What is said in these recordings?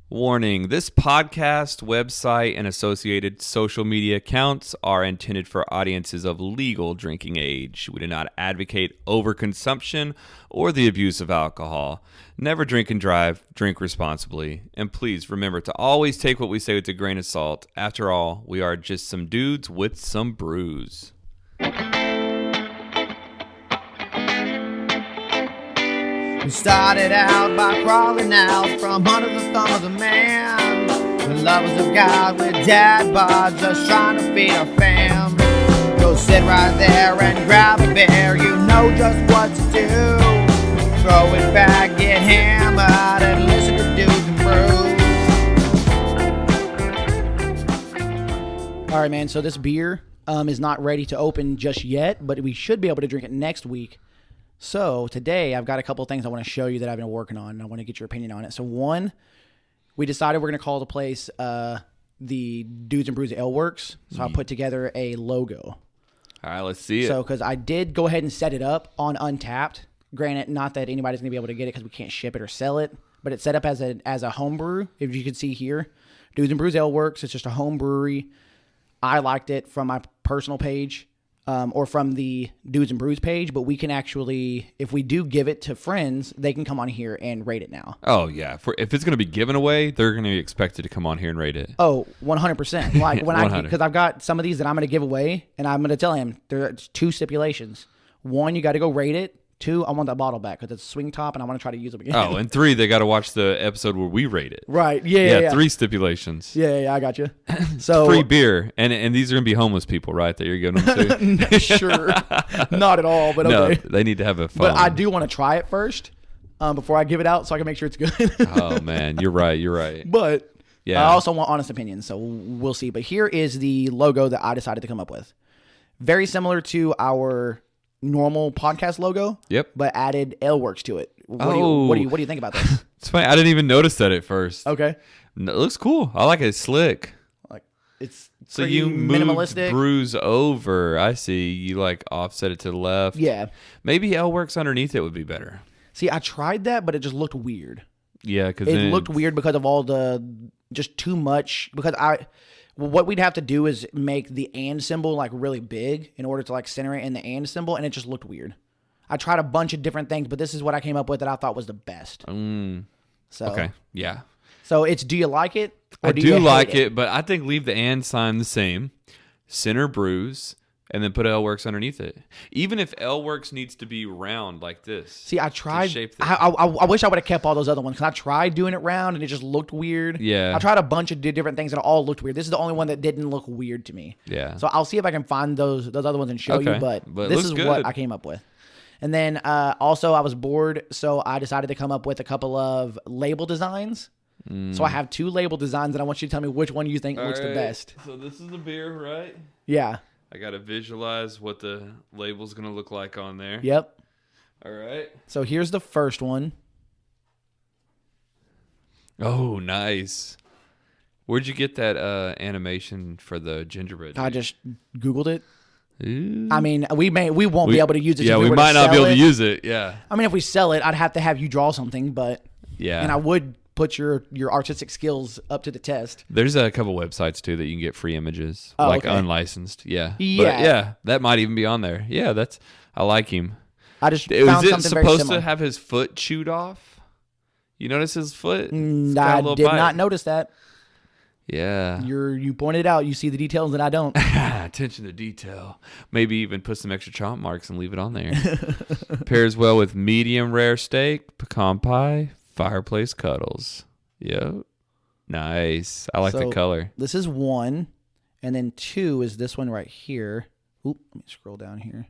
Warning, this podcast, website, and associated social media accounts are intended for audiences of legal drinking age. We do not advocate overconsumption or the abuse of alcohol. Never drink and drive, drink responsibly. And please remember to always take what we say with a grain of salt. After all, we are just some dudes with some brews. We started out by crawling out from under the thumb of the man. The lovers of God with dad bods, just trying to feed our fam. Go sit right there and grab a beer, you know just what to do. Throw it back, get hammered, and listen to dudes and brews. All right, man, so this beer is not ready to open just yet, but we should be able to drink it next week. So today I've got a couple of things I want to show you that I've been working on, and I want to get your opinion on it. So one, we decided we're going to call the place the Dudes and Brews Ale Works. So I put together a logo. All right, let's see it. So because I did go ahead and set it up on Untapped. Granted, not that anybody's going to be able to get it because we can't ship it or sell it, but it's set up as a home brew. If you can see here, Dudes and Brews Ale Works. It's just a home brewery. I liked it from my personal page. Or from the Dudes and Brews page, but we can actually, if we do give it to friends, they can come on here and rate it now. Oh, yeah. If it's going to be given away, they're going to be expected to come on here and rate it. Oh, 100%. Like when because I've got some of these that I'm going to give away, and I'm going to tell him there's two stipulations. One, you got to go rate it. Two, I want that bottle back because it's a swing top, and I want to try to use it again. Oh, and three, they got to watch the episode where we rate it. Right. Yeah. Three stipulations. Yeah, I got you. So free beer, and these are going to be homeless people, right? That you're giving them to. Sure. Not at all, but okay. No, they need to have a phone. But I do want to try it first before I give it out so I can make sure it's good. Oh, man. You're right. But yeah. I also want honest opinions, so we'll see. But here is the logo that I decided to come up with. Very similar to our normal podcast logo. Yep. But added Ale Works to it. What do you think about this? It's funny. I didn't even notice that at first. Okay. It looks cool. I like it. It's slick. Like it's so you minimalistic. Brews over. I see. You like offset it to the left. Yeah. Maybe Ale Works underneath it would be better. See, I tried that, but it just looked weird. Yeah, because it looked weird because of all the just too much. Because what we'd have to do is make the and symbol like really big in order to like center it in the and symbol, and it just looked weird. I tried a bunch of different things, but this is what I came up with that I thought was the best. So okay, yeah. So it's, do you like it? Or do you like it, but I think leave the and sign the same. Center Brews, and then put Ale Works underneath it. Even if Ale Works needs to be round like this. See, I tried. I wish I would have kept all those other ones because I tried doing it round and it just looked weird. Yeah. I tried a bunch of different things and it all looked weird. This is the only one that didn't look weird to me. Yeah. So I'll see if I can find those other ones and show you. But this is good. what I came up with. And then also I was bored, so I decided to come up with a couple of label designs. So I have two label designs and I want you to tell me which one you think looks the best. So this is the beer, right? Yeah. I got to visualize what the label's going to look like on there. Yep. All right. So here's the first one. Oh, nice. Where'd you get that animation for the gingerbread? I just Googled it. Ooh. I mean, we won't be able to use it. Yeah, we might not be able to use it. Yeah. I mean, if we sell it, I'd have to have you draw something, but yeah, and I would put your artistic skills up to the test. There's a couple websites too that you can get free images, unlicensed. Yeah. Yeah. But yeah, that might even be on there. Yeah, I like him. I just found something very similar. Was it supposed to have his foot chewed off? You notice his foot? I did not notice that. Yeah. You pointed out. You see the details that I don't. Attention to detail. Maybe even put some extra chomp marks and leave it on there. Pairs well with medium rare steak, pecan pie, fireplace cuddles. Yep. Nice. I like the color. This is one. And then two is this one right here. Oop, let me scroll down here.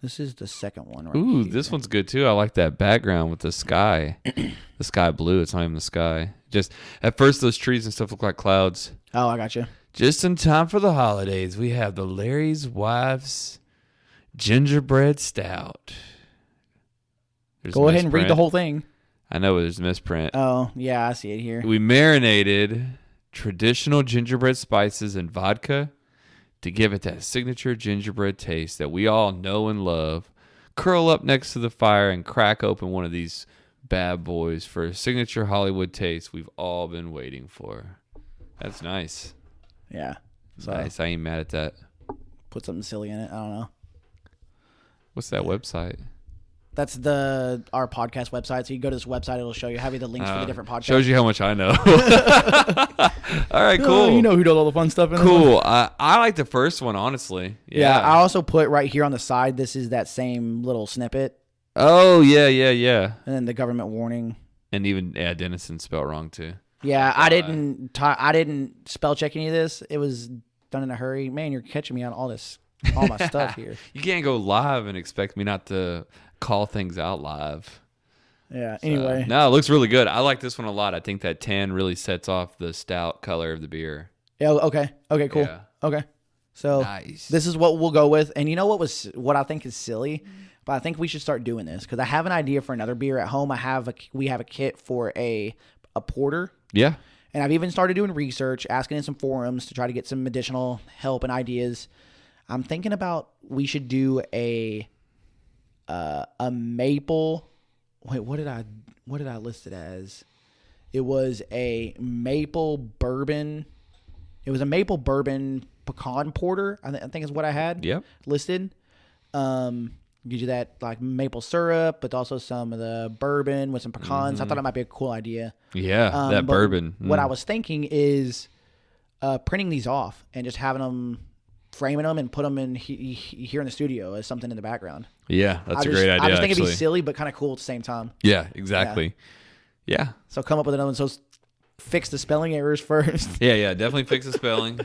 This is the second one right here. This one's good too. I like that background with the sky. The sky blue. It's not even the sky. Just at first those trees and stuff look like clouds. Oh, I got you. Just in time for the holidays, we have the Larry's Wife's Gingerbread Stout. Go ahead and read the whole thing. I know there's a misprint. Oh, yeah, I see it here. We marinated traditional gingerbread spices and vodka to give it that signature gingerbread taste that we all know and love. Curl up next to the fire and crack open one of these bad boys for a signature Hollywood taste we've all been waiting for. That's nice. Yeah. So Nice. I ain't mad at that. put something silly in it. I don't know. What's that website? That's our podcast website. So you go to this website, it'll show you the links for the different podcasts. Shows you how much I know. All right, cool. Oh, you know who does all the fun stuff in this one. Cool. I like the first one, honestly. Yeah. I also put right here on the side, this is that same little snippet. Oh, yeah. And then the government warning. And even Dennison spelled wrong too. Yeah, I didn't spell check any of this. It was done in a hurry. Man, you're catching me on all my stuff here. You can't go live and expect me not to call things out live. Yeah. Anyway. No, it looks really good. I like this one a lot. I think that tan really sets off the stout color of the beer. Yeah. Okay. Okay. Cool. Yeah. Okay. So Nice. this is what we'll go with. And you know what I think is silly, but I think we should start doing this because I have an idea for another beer at home. We have a kit for a porter. Yeah. And I've even started doing research, asking in some forums to try to get some additional help and ideas. I'm thinking about we should do a maple. Wait, what did I list it as? It was a maple bourbon. It was a maple bourbon pecan porter. I think is what I had listed. Gives you that like maple syrup, but also some of the bourbon with some pecans. I thought it might be a cool idea. Yeah, that bourbon. What I was thinking is printing these off and just having them, framing them and put them in here in the studio as something in the background. Yeah, that's a great idea. I just think it'd be silly, but kind of cool at the same time. Yeah, exactly. Yeah. So come up with another one. So fix the spelling errors first. Yeah, definitely fix the spelling.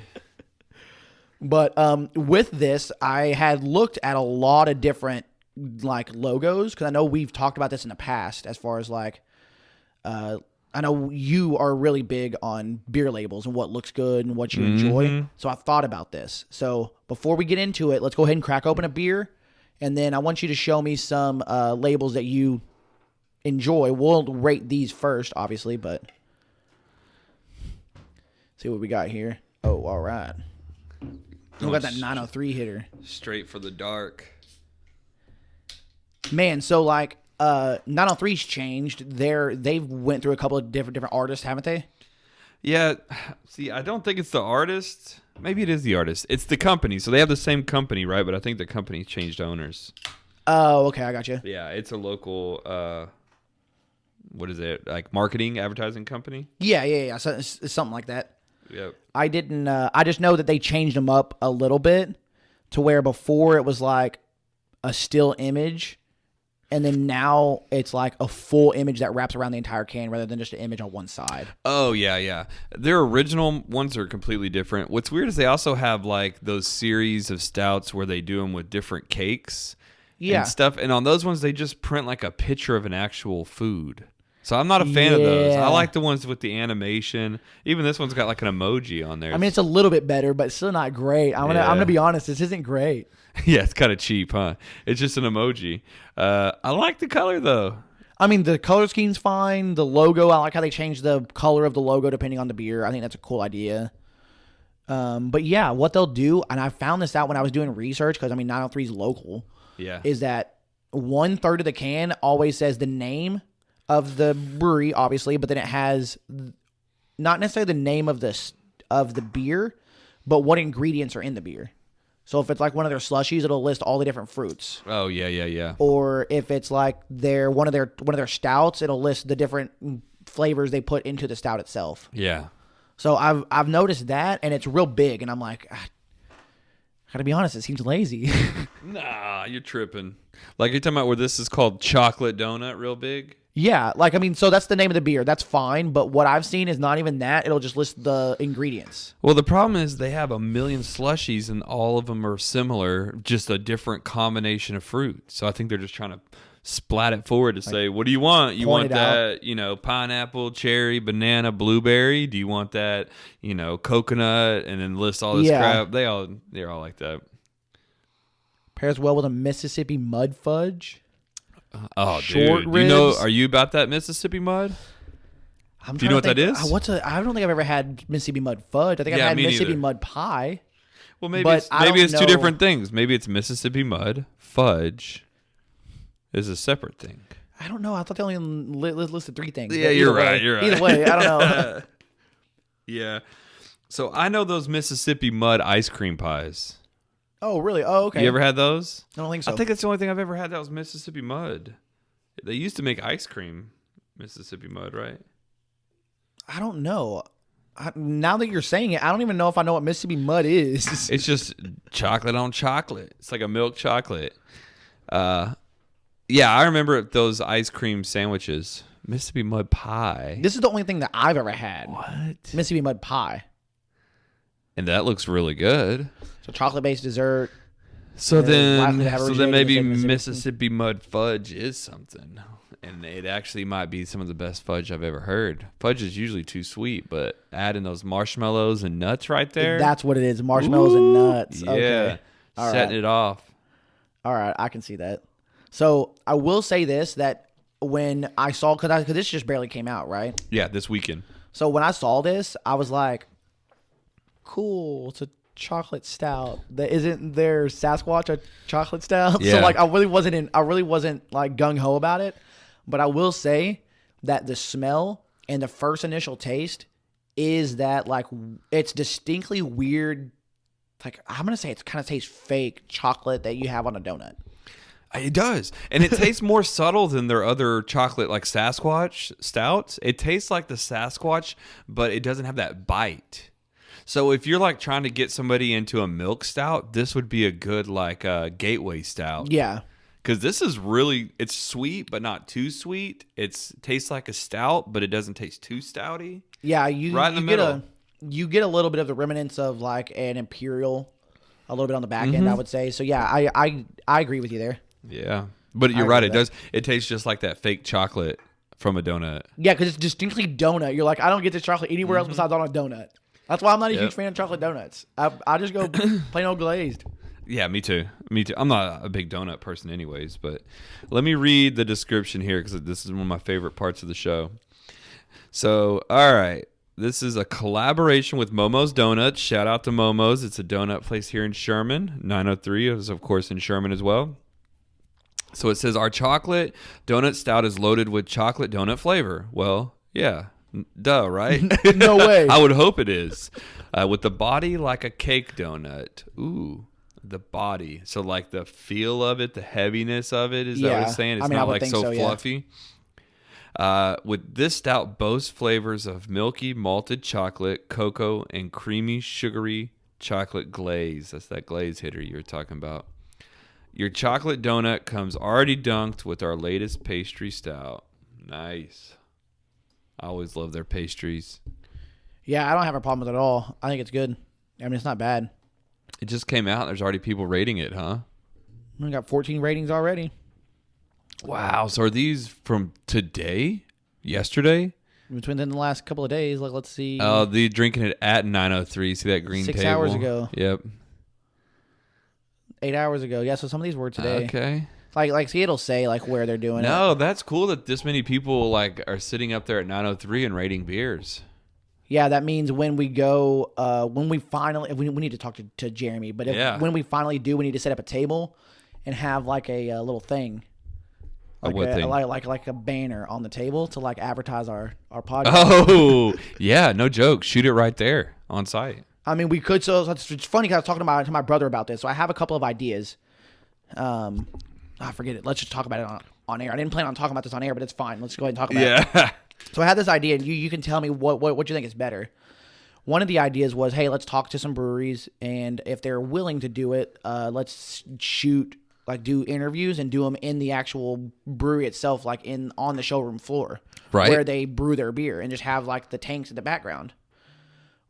But with this, I had looked at a lot of different like logos because I know we've talked about this in the past as far as like I know you are really big on beer labels and what looks good and what you enjoy. So I thought about this. So before we get into it, let's go ahead and crack open a beer. And then I want you to show me some labels that you enjoy. We'll rate these first, obviously, but see what we got here. Oh, all right. We got that 903 hitter. Straight for the dark. Man, so like 903's changed. They've went through a couple of different artists, haven't they? Yeah. See, I don't think it's the artist. Maybe it is the artist. It's the company. So they have the same company, right? But I think the company changed owners. Oh, okay. I got you. Yeah, it's a local, what is it? Like marketing, advertising company? Yeah. So it's something like that. Yep. I didn't. I just know that they changed them up a little bit to where before it was like a still image, and then now it's like a full image that wraps around the entire can rather than just an image on one side. Oh, yeah. Their original ones are completely different. What's weird is they also have like those series of stouts where they do them with different cakes and stuff. And on those ones, they just print like a picture of an actual food. So I'm not a fan of those. I like the ones with the animation. Even this one's got like an emoji on there. I mean, it's a little bit better, but still not great. I'm gonna be honest. This isn't great. Yeah, it's kind of cheap, huh? It's just an emoji. I like the color though. I mean, the color scheme's fine. The logo, I like how they changed the color of the logo depending on the beer. I think that's a cool idea. But yeah, what they'll do, and I found this out when I was doing research because I mean 903 is local. Yeah, is that 1/3 of the can always says the name of the brewery, obviously, but then it has not necessarily the name of the beer, but what ingredients are in the beer. So if it's like one of their slushies, it'll list all the different fruits. Oh yeah. Or if it's like one of their stouts, it'll list the different flavors they put into the stout itself. Yeah. So I've noticed that, and it's real big, and I'm like, I gotta be honest, it seems lazy. Nah, you're tripping. Like you're talking about where this is called chocolate donut, real big. Yeah, like, I mean, so that's the name of the beer. That's fine, but what I've seen is not even that. It'll just list the ingredients. Well, the problem is they have a million slushies, and all of them are similar, just a different combination of fruit. So I think they're just trying to splat it forward to say, what do you want? You want that, pineapple, cherry, banana, blueberry? Do you want that, coconut? And then list all this crap. They're all like that. Pairs well with a Mississippi mud fudge. Oh, short dude. ribs. Are you about that Mississippi mud? Do you know what that is? I don't think I've ever had Mississippi mud fudge. I think I've had Mississippi mud pie. Well, maybe it's two different things. Maybe it's Mississippi mud. Fudge is a separate thing. I don't know. I thought they only listed 3 things. Yeah, you're right. Either way, I don't know. Yeah. So I know those Mississippi mud ice cream pies. Oh, really? Oh, okay. You ever had those? I don't think so. I think that's the only thing I've ever had that was Mississippi mud. They used to make ice cream, Mississippi mud, right? I don't know. Now that you're saying it, I don't even know if I know what Mississippi mud is. It's just chocolate on chocolate. It's like a milk chocolate. Yeah, I remember those ice cream sandwiches. Mississippi mud pie. This is the only thing that I've ever had. What? Mississippi mud pie. And that looks really good. So chocolate-based dessert. So then maybe in Mississippi mud fudge is something. And it actually might be some of the best fudge I've ever heard. Fudge is usually too sweet, but adding those marshmallows and nuts right there. That's what it is. Marshmallows and nuts. Yeah. Okay. All Setting right. it off. All right. I can see that. So I will say this, that when I saw, because this just barely came out, right? Yeah, this weekend. So when I saw this, I was like, cool. It's a chocolate stout. Isn't there Sasquatch a chocolate stout? Yeah. So like I really wasn't like gung ho about it. But I will say that the smell and the first initial taste is that like it's distinctly weird. Like I'm gonna say it kind of tastes fake chocolate that you have on a donut. It does. And it tastes more subtle than their other chocolate, like Sasquatch stouts. It tastes like the Sasquatch, but it doesn't have that bite. So if you're like trying to get somebody into a milk stout, this would be a good like gateway stout. Yeah. Because this is really, it's sweet, but not too sweet. It tastes like a stout, but it doesn't taste too stouty. Yeah, you get a little bit of the remnants of like an imperial, a little bit on the back end, I would say. So yeah, I agree with you there. Yeah, but you're right. It tastes just like that fake chocolate from a donut. Yeah, because it's distinctly donut. You're like, I don't get this chocolate anywhere else besides on a donut. That's why I'm not a huge fan of chocolate donuts. I just go plain old glazed. Yeah, me too. I'm not a big donut person anyways, but let me read the description here because this is one of my favorite parts of the show. So, all right. This is a collaboration with Momo's Donuts. Shout out to Momo's. It's a donut place here in Sherman. 903 is, of course, in Sherman as well. So it says, our chocolate donut stout is loaded with chocolate donut flavor. Well, yeah. Duh, right? No way. I would hope it is. With the body like a cake donut. Ooh. The body, so like the feel of it, the heaviness of it, is that what it's saying? It's not like so fluffy. Yeah. With this stout boasts flavors of milky malted chocolate, cocoa, and creamy sugary chocolate glaze. That's that glaze hitter you were talking about. Your chocolate donut comes already dunked with our latest pastry stout. Nice. I always love their pastries. Yeah, I don't have a problem with it at all. I think it's good. I mean, it's not bad. It just came out. There's already people rating it, huh? We got 14 ratings already. Wow. So are these from today? Yesterday? Between the last couple of days, like let's see. Oh, they're drinking it at 9:03. See that green 6 table? hours ago. Yep. 8 hours ago. Yeah, so some of these were today. Okay. Like see, it'll say like where they're doing it. No, that's cool that this many people like are sitting up there at 9:03 and rating beers. Yeah, that means when we go, when we finally, we need to talk to Jeremy, but when we finally do, we need to set up a table and have like a little thing. Like what thing? Like a banner on the table to like advertise our podcast. Oh, yeah, no joke. Shoot it right there on site. I mean, we could. So it's funny because I was talking to my brother about this. So I have a couple of ideas. I forget it. Let's just talk about it on air. I didn't plan on talking about this on air, but it's fine. Let's go ahead and talk about it. Yeah. So I had this idea, and you can tell me what you think is better. One of the ideas was, hey, let's talk to some breweries, and if they're willing to do it, let's do interviews and do them in the actual brewery itself, like on the showroom floor, right, where they brew their beer, and just have like the tanks in the background.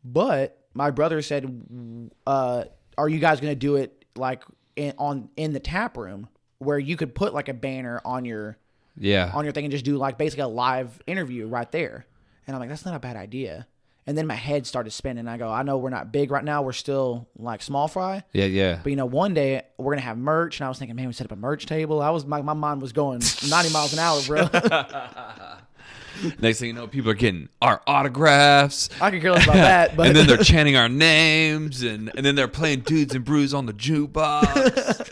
But my brother said, "Are you guys going to do it like in the tap room, where you could put like a banner on your thing and just do like basically a live interview right there?" And I'm like, that's not a bad idea. And then my head started spinning. I go, I know we're not big right now. We're still like small fry. Yeah. But one day we're gonna have merch, and I was thinking, man, we set up a merch table. My mind was going 90 miles an hour, bro. Next thing you know, people are getting our autographs. I could care less about that. But And then they're chanting our names, and then they're playing Dudes and Brews on the jukebox.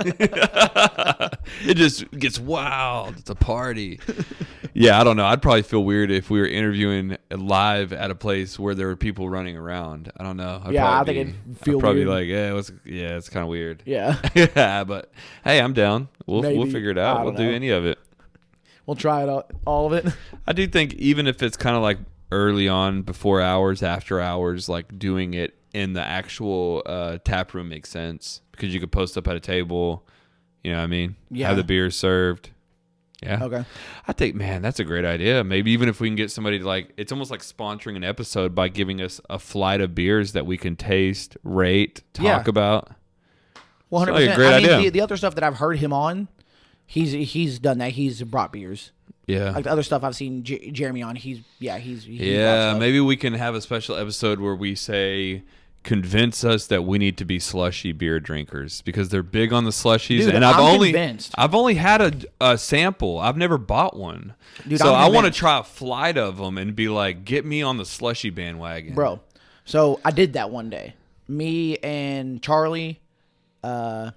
It just gets wild. It's a party. Yeah, I don't know. I'd probably feel weird if we were interviewing live at a place where there were people running around. I don't know. I think it'd feel I'd probably weird. be like, it's kind of weird. Yeah. Yeah, but hey, I'm down. We'll Maybe. figure it I out. don't We'll do know. any of it. We'll try it all of it. I do think even if it's kind of like early on, before hours, after hours, like doing it in the actual tap room makes sense because you could post up at a table. You know what I mean? Yeah. Have the beer served. Yeah. Okay. I think, man, that's a great idea. Maybe even if we can get somebody to like, it's almost like sponsoring an episode by giving us a flight of beers that we can taste, rate, talk about. 100%. Sounds like a great idea. The other stuff that I've heard him on, he's done that. He's brought beers. Yeah. Like the other stuff I've seen Jeremy on, he's brought Yeah, stuff. maybe we can have a special episode where we say, convince us that we need to be slushy beer drinkers because they're big on the slushies. Dude, and I'm convinced. I've only had a sample. I've never bought one. Dude, so I'm I want to convinced. try a flight of them and be like, get me on the slushy bandwagon. Bro. So I did that one day. Me and Charlie, I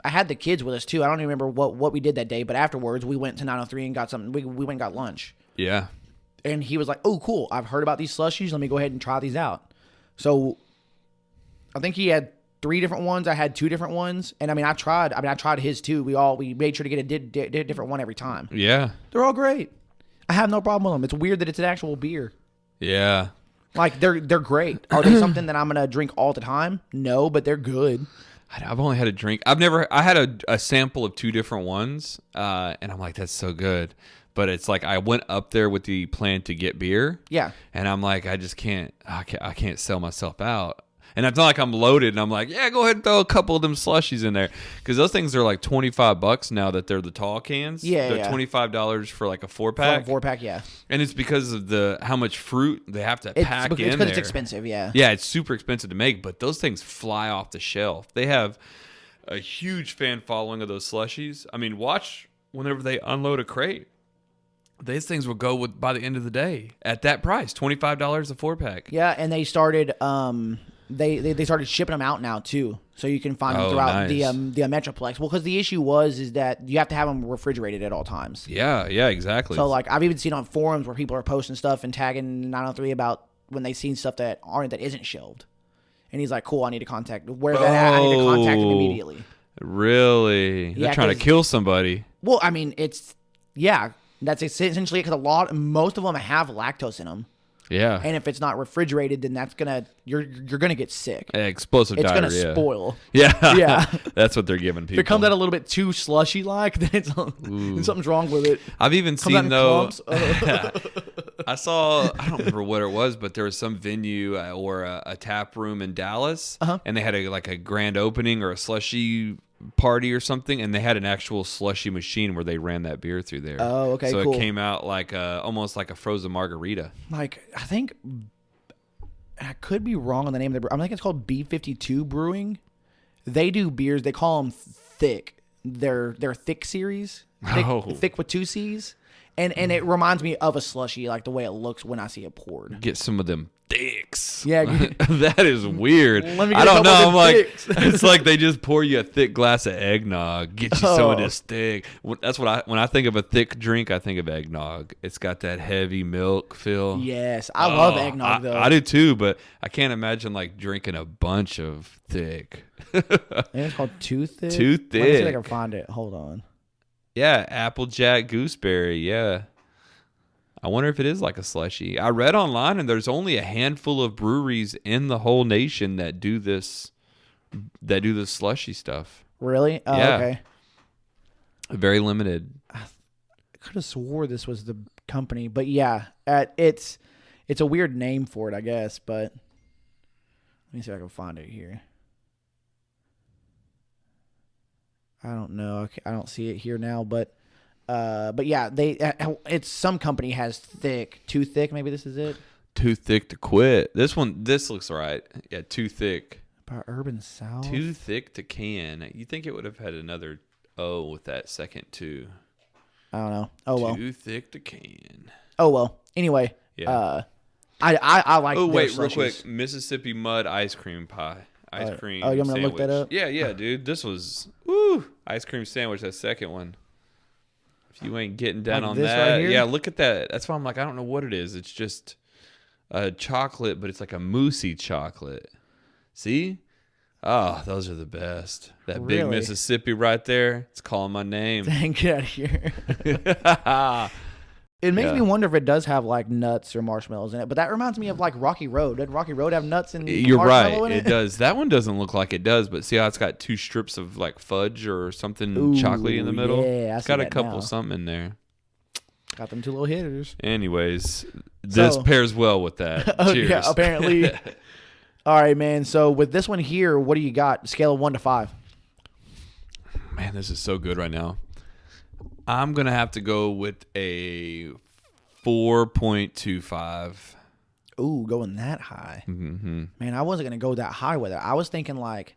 had the kids with us too. I don't even remember what we did that day, but afterwards we went to 903 and got something. We went and got lunch. Yeah. And he was like, "Oh, cool. I've heard about these slushies. Let me go ahead and try these out." So I think he had 3 different ones. I had 2 different ones. And I tried his too. We made sure to get a different one every time. Yeah. They're all great. I have no problem with them. It's weird that it's an actual beer. Yeah. Like they're great. Are they something that I'm going to drink all the time? No, but they're good. I've only had a drink. I had a sample of 2 different ones. And I'm like, that's so good. But it's like I went up there with the plan to get beer. Yeah. And I'm like, I can't sell myself out. And it's not like I'm loaded and I'm like, yeah, go ahead and throw a couple of them slushies in there. Because those things are like $25 now that they're the tall cans. Yeah, They're yeah. $25 for like a 4-pack. Like a 4-pack, yeah. And it's because of how much fruit they have to pack in because there. it's expensive, yeah. Yeah, it's super expensive to make, but those things fly off the shelf. They have a huge fan following of those slushies. I mean, watch whenever they unload a crate. These things will go by the end of the day at that price, $25 a 4-pack. Yeah, and they started they started shipping them out now too, so you can find them throughout nice. the Metroplex. Well, because the issue is that you have to have them refrigerated at all times. Yeah, exactly. So like I've even seen on forums where people are posting stuff and tagging 903 about when they've seen stuff that isn't shelved, and he's like, "Cool, I need to contact where's that at? I need to contact him immediately." Really? Yeah, They're trying to 'cause- kill somebody. Well, I mean, that's essentially because most of them have lactose in them. Yeah. And if it's not refrigerated, then you're gonna get sick. Explosive It's diarrhea. gonna spoil. Yeah. Yeah. That's what they're giving people. If it comes out a little bit too slushy like, then something's wrong with it. I've even Comes out seen in though. clumps. I don't remember what it was, but there was some venue or a tap room in Dallas, and they had a grand opening or a slushy party or something, and they had an actual slushy machine where they ran that beer through there. Oh, okay, so cool. it came out like almost like a frozen margarita. Like I think, I could be wrong on the name of the. I think it's called B52 Brewing. They do beers. They call them thick. They're thick series. Thick with 2 C's. And it reminds me of a slushy, like the way it looks when I see it poured. Get some of them thicks. Yeah, that is weird. Let me get I a don't couple know. of I'm them like, thicks. it's like they just pour you a thick glass of eggnog. Get you some of Oh. this thick. That's what when I think of a thick drink, I think of eggnog. It's got that heavy milk feel. Yes, I love eggnog though. I do too, but I can't imagine like drinking a bunch of thick. I think it's called Too Thick. Too Let me see if I Thick. can find it. Hold on. Yeah, Applejack Gooseberry. Yeah. I wonder if it is like a slushy. I read online, and there's only a handful of breweries in the whole nation that do this slushy stuff. Really? Oh, Yeah. okay. Very limited. I could have swore this was the company, but yeah, it's a weird name for it, I guess. But let me see if I can find it here. I don't know. I don't see it here now, but yeah, it's some company has Too Thick. Maybe this is it. Too thick to quit. This looks right. Yeah, too thick. By Urban South. Too thick to can. You think it would have had another O with that second two. I don't know. Oh well. Too thick to can. Oh well. Anyway, Yeah. I like. Oh, their wait, real slushies. quick. Mississippi Mud ice cream pie. Ice cream oh, you want me to sandwich. look that up? Yeah, dude. This was ice cream sandwich, that second one. If you ain't getting down Like on this that. right here? Yeah, look at that. That's why I'm like, I don't know what it is. It's just chocolate, but it's like a moussey chocolate. See? Oh, those are the best. That big Really? Mississippi right there. It's calling my name. Dang, get out of here. It makes Yeah. me wonder if it does have like nuts or marshmallows in it. But that reminds me of like Rocky Road. Did Rocky Road have nuts and You're marshmallow right. in It does. That one doesn't look like it does, but see how it's got 2 strips of like fudge or something Ooh, chocolatey in the middle? yeah, I It's see got a that couple now. something in there. Got them 2 little hitters. Anyways, this So- pairs well with that. Oh, Cheers. yeah, apparently. All right, man. So with this one here, what do you got? Scale of 1 to 5. Man, this is so good right now. I'm going to have to go with a 4.25. Ooh, going that high. Mm-hmm. Man, I wasn't going to go that high with it. I was thinking like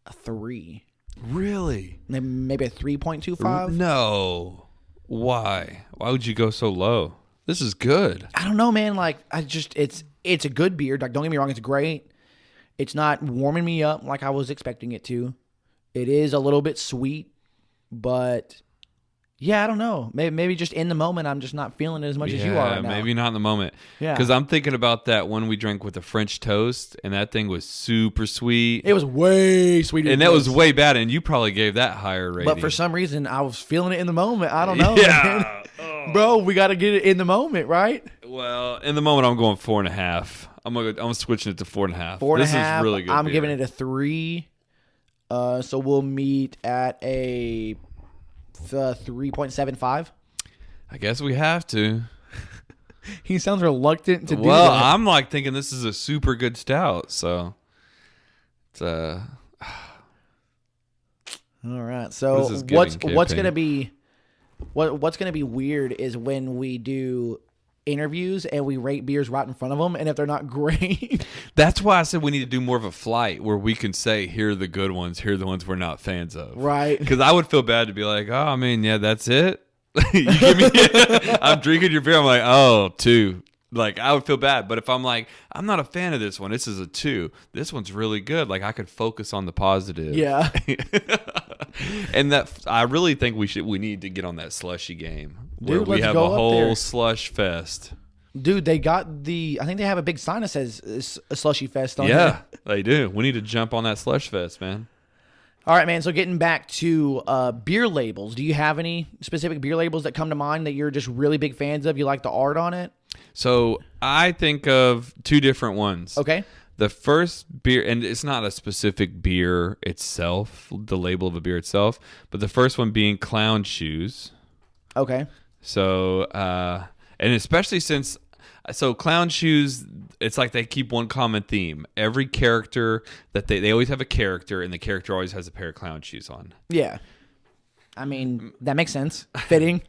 a 3. Really? Maybe a 3.25. No. Why? Why would you go so low? This is good. I don't know, man. Like, it's a good beer. Like, don't get me wrong, it's great. It's not warming me up like I was expecting it to. It is a little bit sweet, but yeah, I don't know. Maybe just in the moment, I'm just not feeling it as much as you are right now. Maybe not in the moment. Yeah. Because I'm thinking about that one we drank with the French toast, and that thing was super sweet. It was way sweeter. And than that was this. way bad, and you probably gave that higher rating. But for some reason, I was feeling it in the moment. I don't know. Yeah. Man. Bro, we got to get it in the moment, right? Well, in the moment, I'm going 4.5. I'm switching it to 4.5. 4.5. This is really good. I'm beer. giving it a 3. So we'll meet at a 3.75. I guess we have to. He sounds reluctant to do Well, that. I'm like thinking this is a super good stout, so it's All right. So This is giving what's campaign. gonna be what's gonna be weird is when we do interviews and we rate beers right in front of them, and if they're not great, That's why I said we need to do more of a flight where we can say, here are the good ones, here are the ones we're not fans of. right? Because I would feel bad to be like, oh, I mean, yeah, that's it. You give me, I'm drinking your beer. I'm like, oh, 2. Like, I would feel bad. But if I'm like, I'm not a fan of this one, this is a 2. This one's really good. Like, I could focus on the positive. Yeah. And that I really think we need to get on that slushy game where Dude, we let's have go a up whole there. slush fest. Dude, they got I think they have a big sign that says a slushy fest on Yeah, it. they do. We need to jump on that slush fest, man. All right, man. So getting back to beer labels, do you have any specific beer labels that come to mind that you're just really big fans of? You like the art on it? So I think of 2 different ones. Okay. The first beer, and it's not a specific beer itself, the label of a beer itself, but the first one being Clown Shoes. Okay. So, and especially since, so Clown Shoes, it's like they keep one common theme. Every character that they always have a character, and the character always has a pair of clown shoes on. Yeah. I mean, that makes sense. Fitting.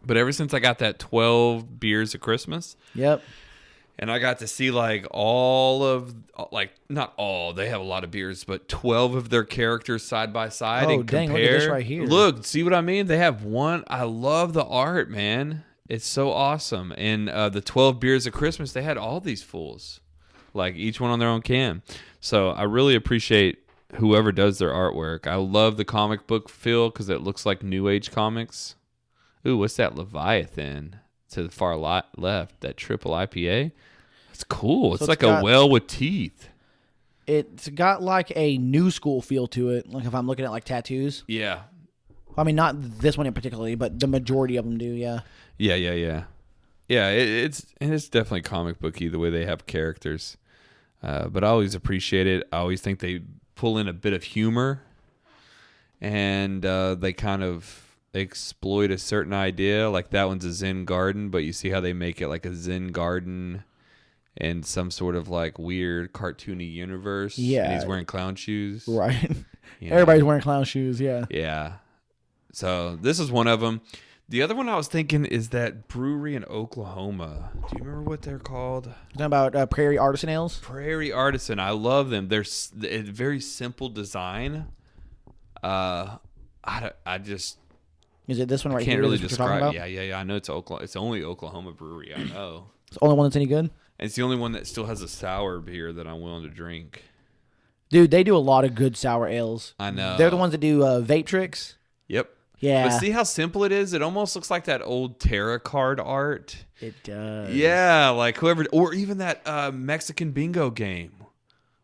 But ever since I got that 12 beers of Christmas, Yep. and I got to see like all of, like, not all, they have a lot of beers, but 12 of their characters side by side Oh, and dang, compare. look at this right here. Look, see what I mean? They have one. I love the art, man. It's so awesome. And the 12 beers of Christmas, they had all these fools, like each one on their own can. So I really appreciate whoever does their artwork. I love the comic book feel because it looks like New Age comics. Ooh, what's that Leviathan to the far left? That triple IPA? It's cool. So It's like got- a well with teeth. It's got like a new school feel to it. Like if I'm looking at like tattoos. Yeah. I mean, not this one in particularly, but the majority of them do. Yeah. Yeah. Yeah, it's definitely comic booky the way they have characters. But I always appreciate it. I always think they pull in a bit of humor, and they kind of exploit a certain idea. Like that one's a Zen garden, but you see how they make it like a Zen garden in some sort of like weird cartoony universe. Yeah. And he's wearing clown shoes. Right. You know? Everybody's wearing clown shoes. Yeah. Yeah. So this is one of them. The other one I was thinking is that brewery in Oklahoma. Do you remember what they're called? You're talking about Prairie Artisan Ales? Prairie Artisan. I love them. They're a very simple design. I Is it this one right Can't here? really Is this what you're talking describe. about? Yeah. I know it's Oklahoma. It's the only Oklahoma brewery I know. It's the only one that's any good? And it's the only one that still has a sour beer that I'm willing to drink. Dude, they do a lot of good sour ales. I know. They're the ones that do Vape Tricks. Yep. Yeah. But see how simple it is? It almost looks like that old tarot card art. It does. Yeah, like whoever, or even that Mexican bingo game.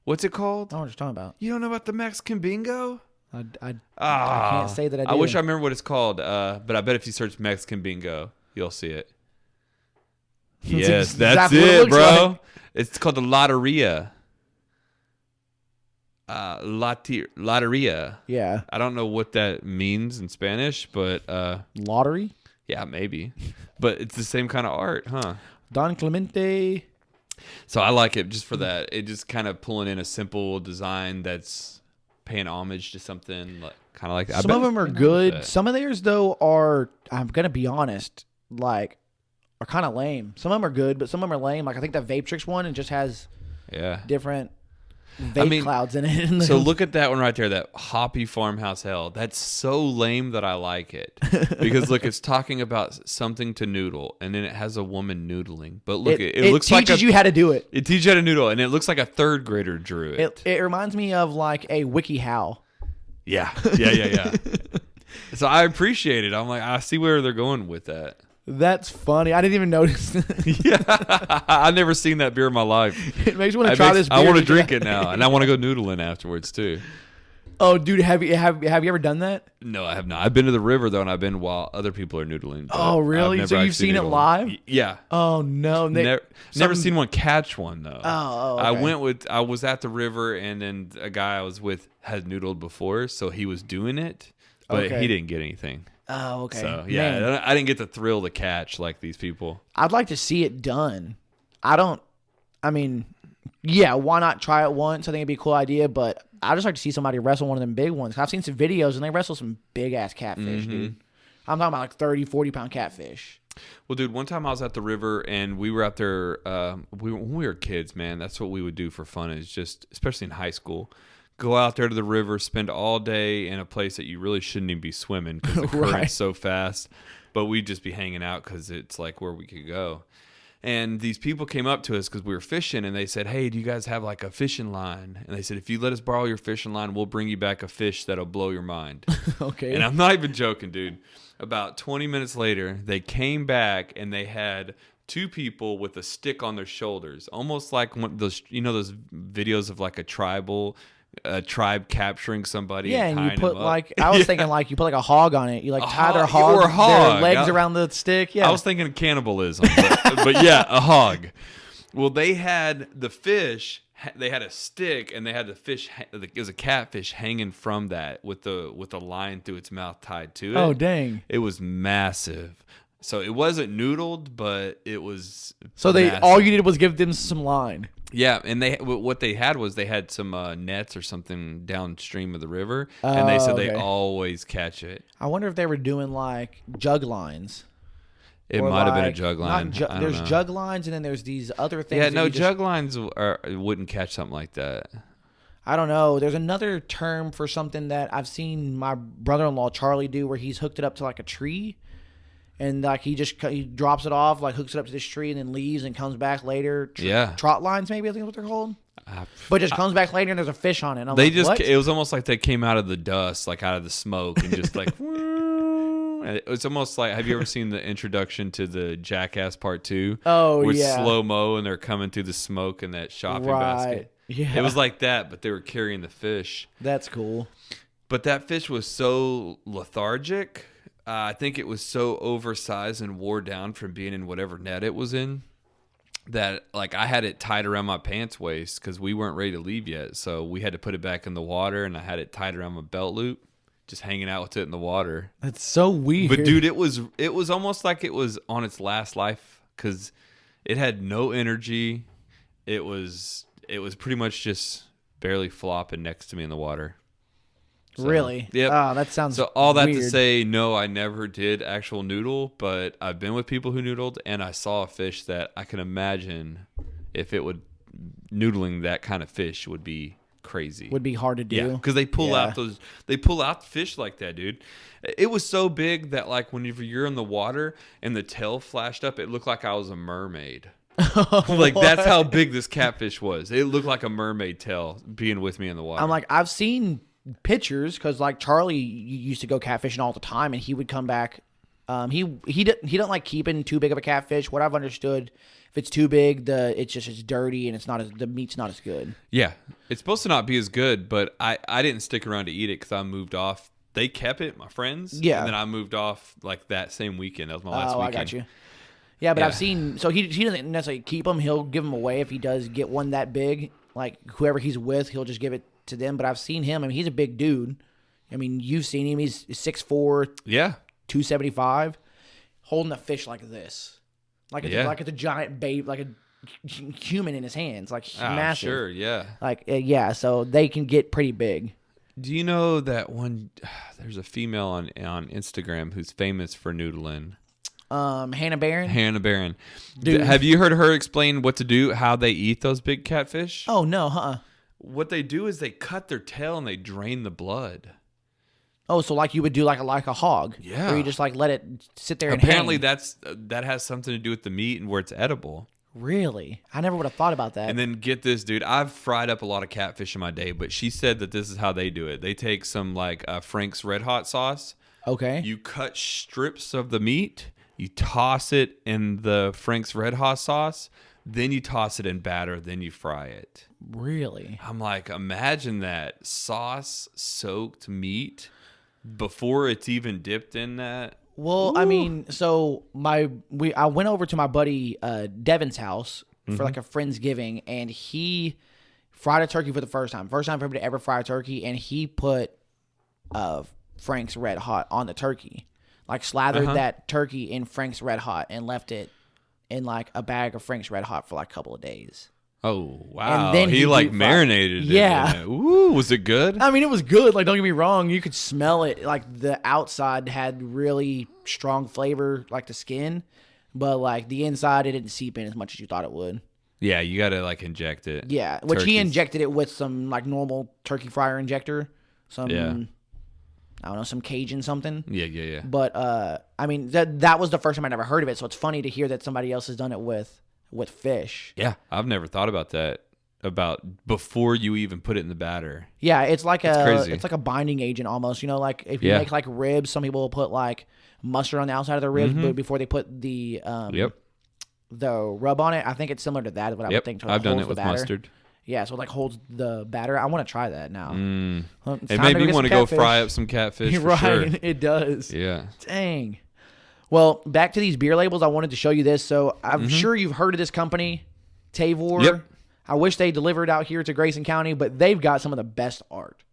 What's it called? I don't know what you're talking about. You don't know about the Mexican bingo? I can't say that I do. I wish I remember what it's called, but I bet if you search Mexican bingo, you'll see it. Yes, that's exactly what it it, looks bro. like. It's called the Loteria. Loteria. Yeah. I don't know what that means in Spanish, but Lottery? yeah, maybe. But it's the same kind of art, huh? Don Clemente. So I like it just for that. It just kind of pulling in a simple design that's paying homage to something like kind of like that. Some of them are good. Some of theirs though are, I'm gonna be honest, like are kind of lame. Some of them are good, but some of them are lame. Like I think that Vape Tricks one, it just has different vape clouds in it. So look at that one right there, that Hoppy Farmhouse Hell. That's so lame that I like it. Because look, it's talking about something to noodle, and then it has a woman noodling. But look, it looks like teaches you how to do it. It teaches you how to noodle, and it looks like a third grader drew it. It reminds me of like a WikiHow. Yeah. So I appreciate it. I'm like, I see where they're going with that. That's funny. I didn't even notice. Yeah, I've never seen that beer in my life. It makes me want to try this beer. I want to drink it now, and I want to go noodling afterwards too. Oh, dude, have you ever done that? No, I have not. I've been to the river though, and I've been while other people are noodling. Oh, really? So you've seen it live? Yeah. Oh no, never seen one catch one though. Oh, okay. I was at the river, and then a guy I was with had noodled before, so he was doing it, but he didn't get anything. Oh, okay. So yeah, man. I didn't get the thrill to catch like these people. I'd like to see it done. I mean, yeah, why not try it once? I think it'd be a cool idea, but I just like to see somebody wrestle one of them big ones. I've seen some videos and they wrestle some big ass catfish, dude. I'm talking about like 30, 40-pound catfish. Well, dude, one time I was at the river and we were out there. When we were kids, man, that's what we would do for fun. Is just, especially in high school, go out there to the river, spend all day in a place that you really shouldn't even be swimming because the current's so fast. But we'd just be hanging out because it's like where we could go. And these people came up to us because we were fishing, and they said, "Hey, do you guys have like a fishing line?" And they said, "If you let us borrow your fishing line, we'll bring you back a fish that'll blow your mind." Okay. And I'm not even joking, dude. About 20 minutes later, they came back and they had two people with a stick on their shoulders, almost like one of those, those videos of like a tribe capturing somebody. Yeah, and you put them up. like, I was thinking like you put like a hog on it. You like tie their legs around the stick. Yeah, I was thinking cannibalism, but yeah, a hog. Well, they had the fish. They had a stick, and they had the fish. It was a catfish hanging from that with the line through its mouth tied to it. Oh dang! It was massive. So it wasn't noodled, but it was. So massive. all you did was give them some line. Yeah, and what they had was they had some nets or something downstream of the river, and they said they always catch it. I wonder if they were doing like jug lines. It might have been a jug line. There's jug lines, and then there's these other things. Yeah, no, jug lines wouldn't catch something like that. I don't know. There's another term for something that I've seen my brother-in-law Charlie do, where he's hooked it up to like a tree. And like he drops it off, like hooks it up to this tree, and then leaves and comes back later. Trot lines, maybe I think is what they're called. But just comes back later and there's a fish on it. And it was almost like they came out of the dust, like out of the smoke, and just like. It's almost like, have you ever seen the introduction to the Jackass Part 2? Oh, with yeah. slow-mo and they're coming through the smoke in that shopping basket. Yeah. It was like that, but they were carrying the fish. That's cool. But that fish was so lethargic. I think it was so oversized and wore down from being in whatever net it was in that like I had it tied around my pants waist because we weren't ready to leave yet. So we had to put it back in the water, and I had it tied around my belt loop, just hanging out with it in the water. That's so weird. But dude, it was almost like it was on its last life because it had no energy. It was pretty much just barely flopping next to me in the water. So, really? Yep. Oh, that sounds so all that weird. to say, no, I never did actual noodle, but I've been with people who noodled, and I saw a fish that I can imagine if it would noodling that kind of fish would be crazy. would be hard to do. Yeah, because they pull out the fish like that, dude. It was so big that like whenever you're in the water and the tail flashed up, it looked like I was a mermaid. Like that's how big this catfish was. It looked like a mermaid tail being with me in the water. I'm like, I've seen pictures because like Charlie used to go catfishing all the time, and he would come back. He doesn't like keeping too big of a catfish. What I've understood, if it's too big, it's dirty and the meat's not as good. Yeah, it's supposed to not be as good, but I didn't stick around to eat it because I moved off. They kept it, my friends. Yeah, and then I moved off like that same weekend. That was my last weekend. I got you. Yeah, but I've seen. So he doesn't necessarily keep them. He'll give them away if he does get one that big. Like whoever he's with, he'll just give it to them. But I've seen him. I mean, he's a big dude. I mean, you've seen him. He's 6'4". Yeah. 275, holding a fish like this, like it's a giant babe, like a human in his hands, like massive. Sure, yeah. Like so they can get pretty big. Do you know that there's a female on Instagram who's famous for noodling? Hannah Barron. Hannah Barron. Dude. Have you heard her explain what to do, how they eat those big catfish? Oh no, What they do is they cut their tail and they drain the blood. Oh, so like you would do like a hog. Yeah. Where you just like let it sit there and apparently hang. that has something to do with the meat and where it's edible. Really? I never would have thought about that. And then get this, dude. I've fried up a lot of catfish in my day, but she said that this is how they do it. They take some like Frank's Red Hot sauce. Okay. You cut strips of the meat. You toss it in the Frank's Red Hot sauce. Then you toss it in batter. Then you fry it. Really? I'm like, imagine that sauce soaked meat before it's even dipped in that. Well, I mean, so I went over to my buddy Devin's house for like a Friendsgiving, and he fried a turkey for the first time for him to ever fry a turkey, and he put Frank's Red Hot on the turkey, like slathered that turkey in Frank's Red Hot and left it in like a bag of Frank's Red Hot for like a couple of days. Oh, wow. And then he like marinated it. Yeah. Ooh, was it good? I mean, it was good. Like, don't get me wrong. You could smell it. Like, the outside had really strong flavor, like the skin. But, like, the inside, it didn't seep in as much as you thought it would. Yeah, you got to, like, inject it. Yeah, which he injected it with some, like, normal turkey fryer injector. I don't know, some Cajun something. Yeah. But, I mean, that was the first time I'd ever heard of it. So it's funny to hear that somebody else has done it with fish. Yeah, I've never thought about that. About before you even put it in the batter. Yeah, it's like crazy. It's like a binding agent almost. You know, like if you make like ribs, some people will put like mustard on the outside of the ribs, but before they put the rub on it. I think it's similar to that. Is what I would think. I've done it with mustard. Yeah, so it like holds the batter. I want to try that now. Well, it made me want to go fry up some catfish. Right, sure. It does. Yeah. Dang. Well, back to these beer labels. I wanted to show you this. So I'm sure you've heard of this company, Tavor. Yep. I wish they delivered out here to Grayson County, but they've got some of the best art.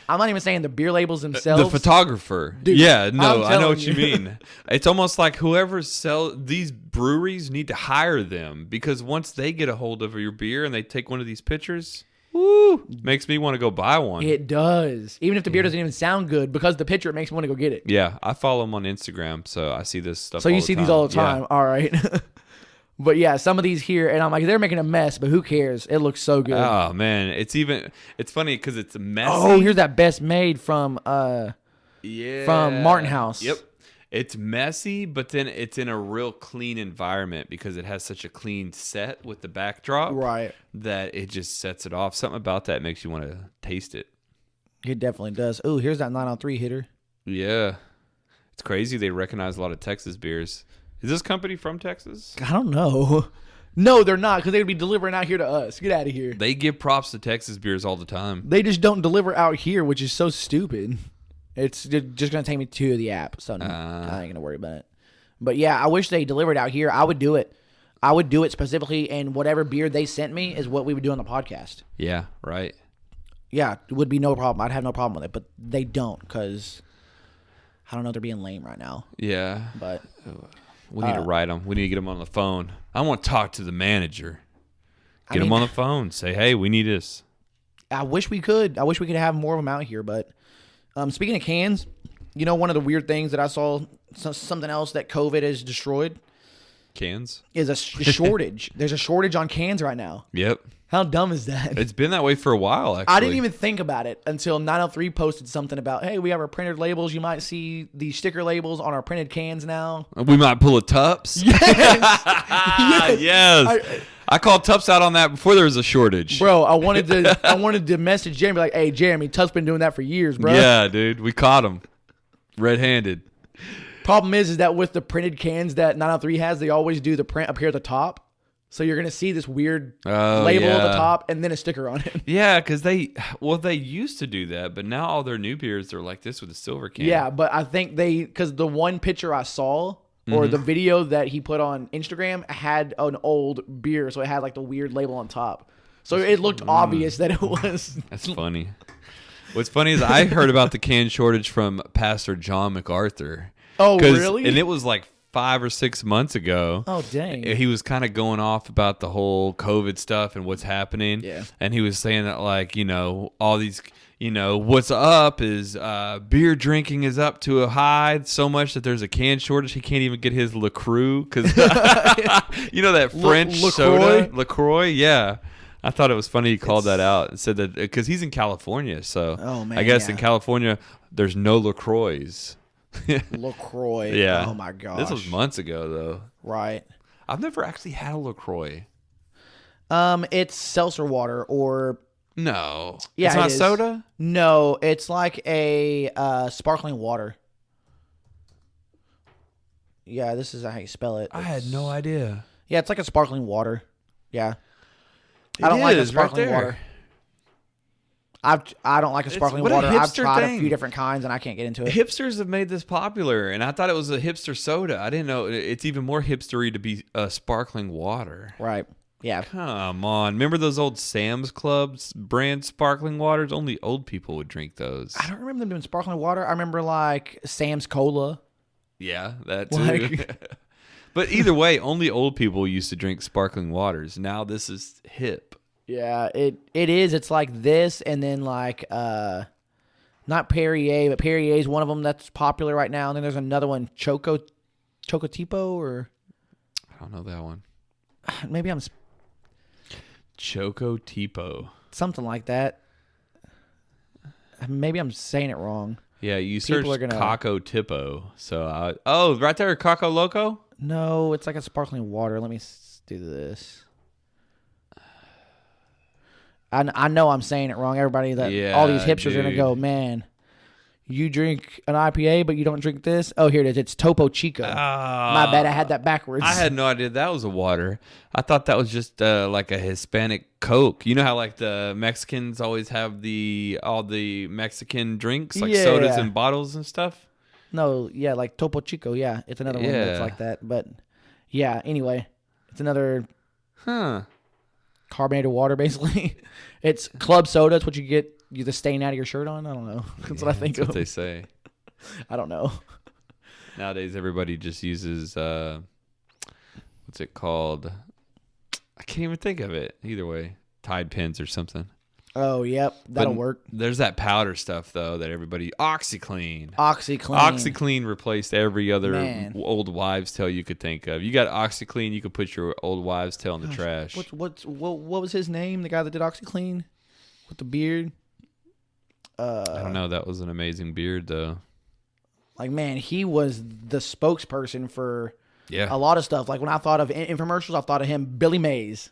I'm not even saying the beer labels themselves. The photographer. Dude, yeah, no, I know what you. you mean. It's almost like whoever these breweries need to hire them, because once they get a hold of your beer and they take one of these pictures, woo, makes me want to go buy one. It does. Even if the beer doesn't even sound good, because the picture, it makes me want to go get it. Yeah, I follow them on Instagram, so I see this stuff So you see these all the time. Yeah. All right. But yeah, some of these here, and I'm like, they're making a mess, but who cares? It looks so good. Oh, man. It's funny because it's messy. Oh, here's that best made from Martin House. Yep. It's messy, but then it's in a real clean environment because it has such a clean set with the backdrop. Right. That it just sets it off. Something about that makes you want to taste it. It definitely does. Oh, here's that 903 hitter. Yeah. It's crazy they recognize a lot of Texas beers. Is this company from Texas? I don't know. No, they're not, because they'd be delivering out here to us. Get out of here. They give props to Texas beers all the time. They just don't deliver out here, which is so stupid. It's just going to take me to the app, so I ain't going to worry about it. But yeah, I wish they delivered out here. I would do it. I would do it specifically, and whatever beer they sent me is what we would do on the podcast. Yeah, right. Yeah, it would be no problem. I'd have no problem with it, but they don't, because I don't know, they're being lame right now. Yeah. But we need to write them. We need to get them on the phone. I want to talk to the manager. Get them on the phone. Say, hey, we need this. I wish we could. I wish we could have more of them out here. But speaking of cans, you know, one of the weird things that I saw, something else that COVID has destroyed. Cans? Is a shortage. There's a shortage on cans right now. Yep. How dumb is that? It's been that way for a while, actually. I didn't even think about it until 903 posted something about, hey, we have our printed labels. You might see the sticker labels on our printed cans now. We might pull a Tups. Yes. Yes. I called Tups out on that before there was a shortage. Bro, I wanted to message Jeremy like, hey, Jeremy, Tups been doing that for years, bro. Yeah, dude. We caught him red-handed. Problem is that with the printed cans that 903 has, they always do the print up here at the top. So you're going to see this weird label at the top and then a sticker on it. Yeah, because they used to do that, but now all their new beers are like this with a silver can. Yeah, but I think because the one picture I saw or the video that he put on Instagram had an old beer. So it had like the weird label on top. So it looked obvious that it was. That's funny. What's funny is I heard about the can shortage from Pastor John MacArthur. Oh, really? And it was like 5 or 6 months ago. Oh, dang. He was kind of going off about the whole COVID stuff and what's happening. Yeah. And he was saying that, like, all these, what's up is beer drinking is up to a high so much that there's a can shortage. He can't even get his LaCroix because, that French soda? LaCroix, yeah. I thought it was funny he called that out and said that because he's in California. So I guess in California, there's no LaCroix. LaCroix. Yeah. Oh, my gosh. This was months ago, though. Right. I've never actually had a LaCroix. It's seltzer water or... No. Yeah, it's not it is. soda? No, it's like a sparkling water. Yeah, this is how you spell it. I had no idea. Yeah, it's like a sparkling water. Yeah. I don't like a sparkling water. I don't like a sparkling water. I've tried a few different kinds and I can't get into it. Hipsters have made this popular, and I thought it was a hipster soda. I didn't know it's even more hipstery to be a sparkling water. Right. Yeah. Come on. Remember those old Sam's Clubs brand sparkling waters? Only old people would drink those. I don't remember them doing sparkling water. I remember like Sam's Cola. Yeah, that too. But either way, only old people used to drink sparkling waters. Now this is hip. Yeah, it is. It's like this, and then like not Perrier, but Perrier is one of them that's popular right now. And then there's another one, Chocotipo, or I don't know that one. Maybe I'm Chocotipo, something like that. Maybe I'm saying it wrong. Yeah, you search Coco Tipo. So right there, Coco Loco. No, it's like a sparkling water. Let me do this. I know I'm saying it wrong. Everybody all these hipsters are gonna go, man. You drink an IPA, but you don't drink this. Oh, here it is. It's Topo Chico. My bad. I had that backwards. I had no idea that was a water. I thought that was just like a Hispanic Coke. You know how like the Mexicans always have all the Mexican drinks, like sodas and bottles and stuff? No, yeah, like Topo Chico. Yeah, it's another one that's like that. But yeah, anyway, it's another carbonated water, basically. It's club soda. It's what you get the stain out of your shirt on. I don't know. That's what I think that's of. what they say. I don't know. Nowadays, everybody just uses, what's it called? I can't even think of it. Either way, Tide Pens or something. Oh, yep. That'll work. There's that powder stuff, though, that everybody... OxyClean. OxyClean replaced every other old wives' tale you could think of. You got OxyClean, you could put your old wives' tale in the trash. What was his name? The guy that did OxyClean? With the beard? I don't know. That was an amazing beard, though. Like, man, he was the spokesperson for a lot of stuff. Like, when I thought of infomercials, I thought of him, Billy Mays.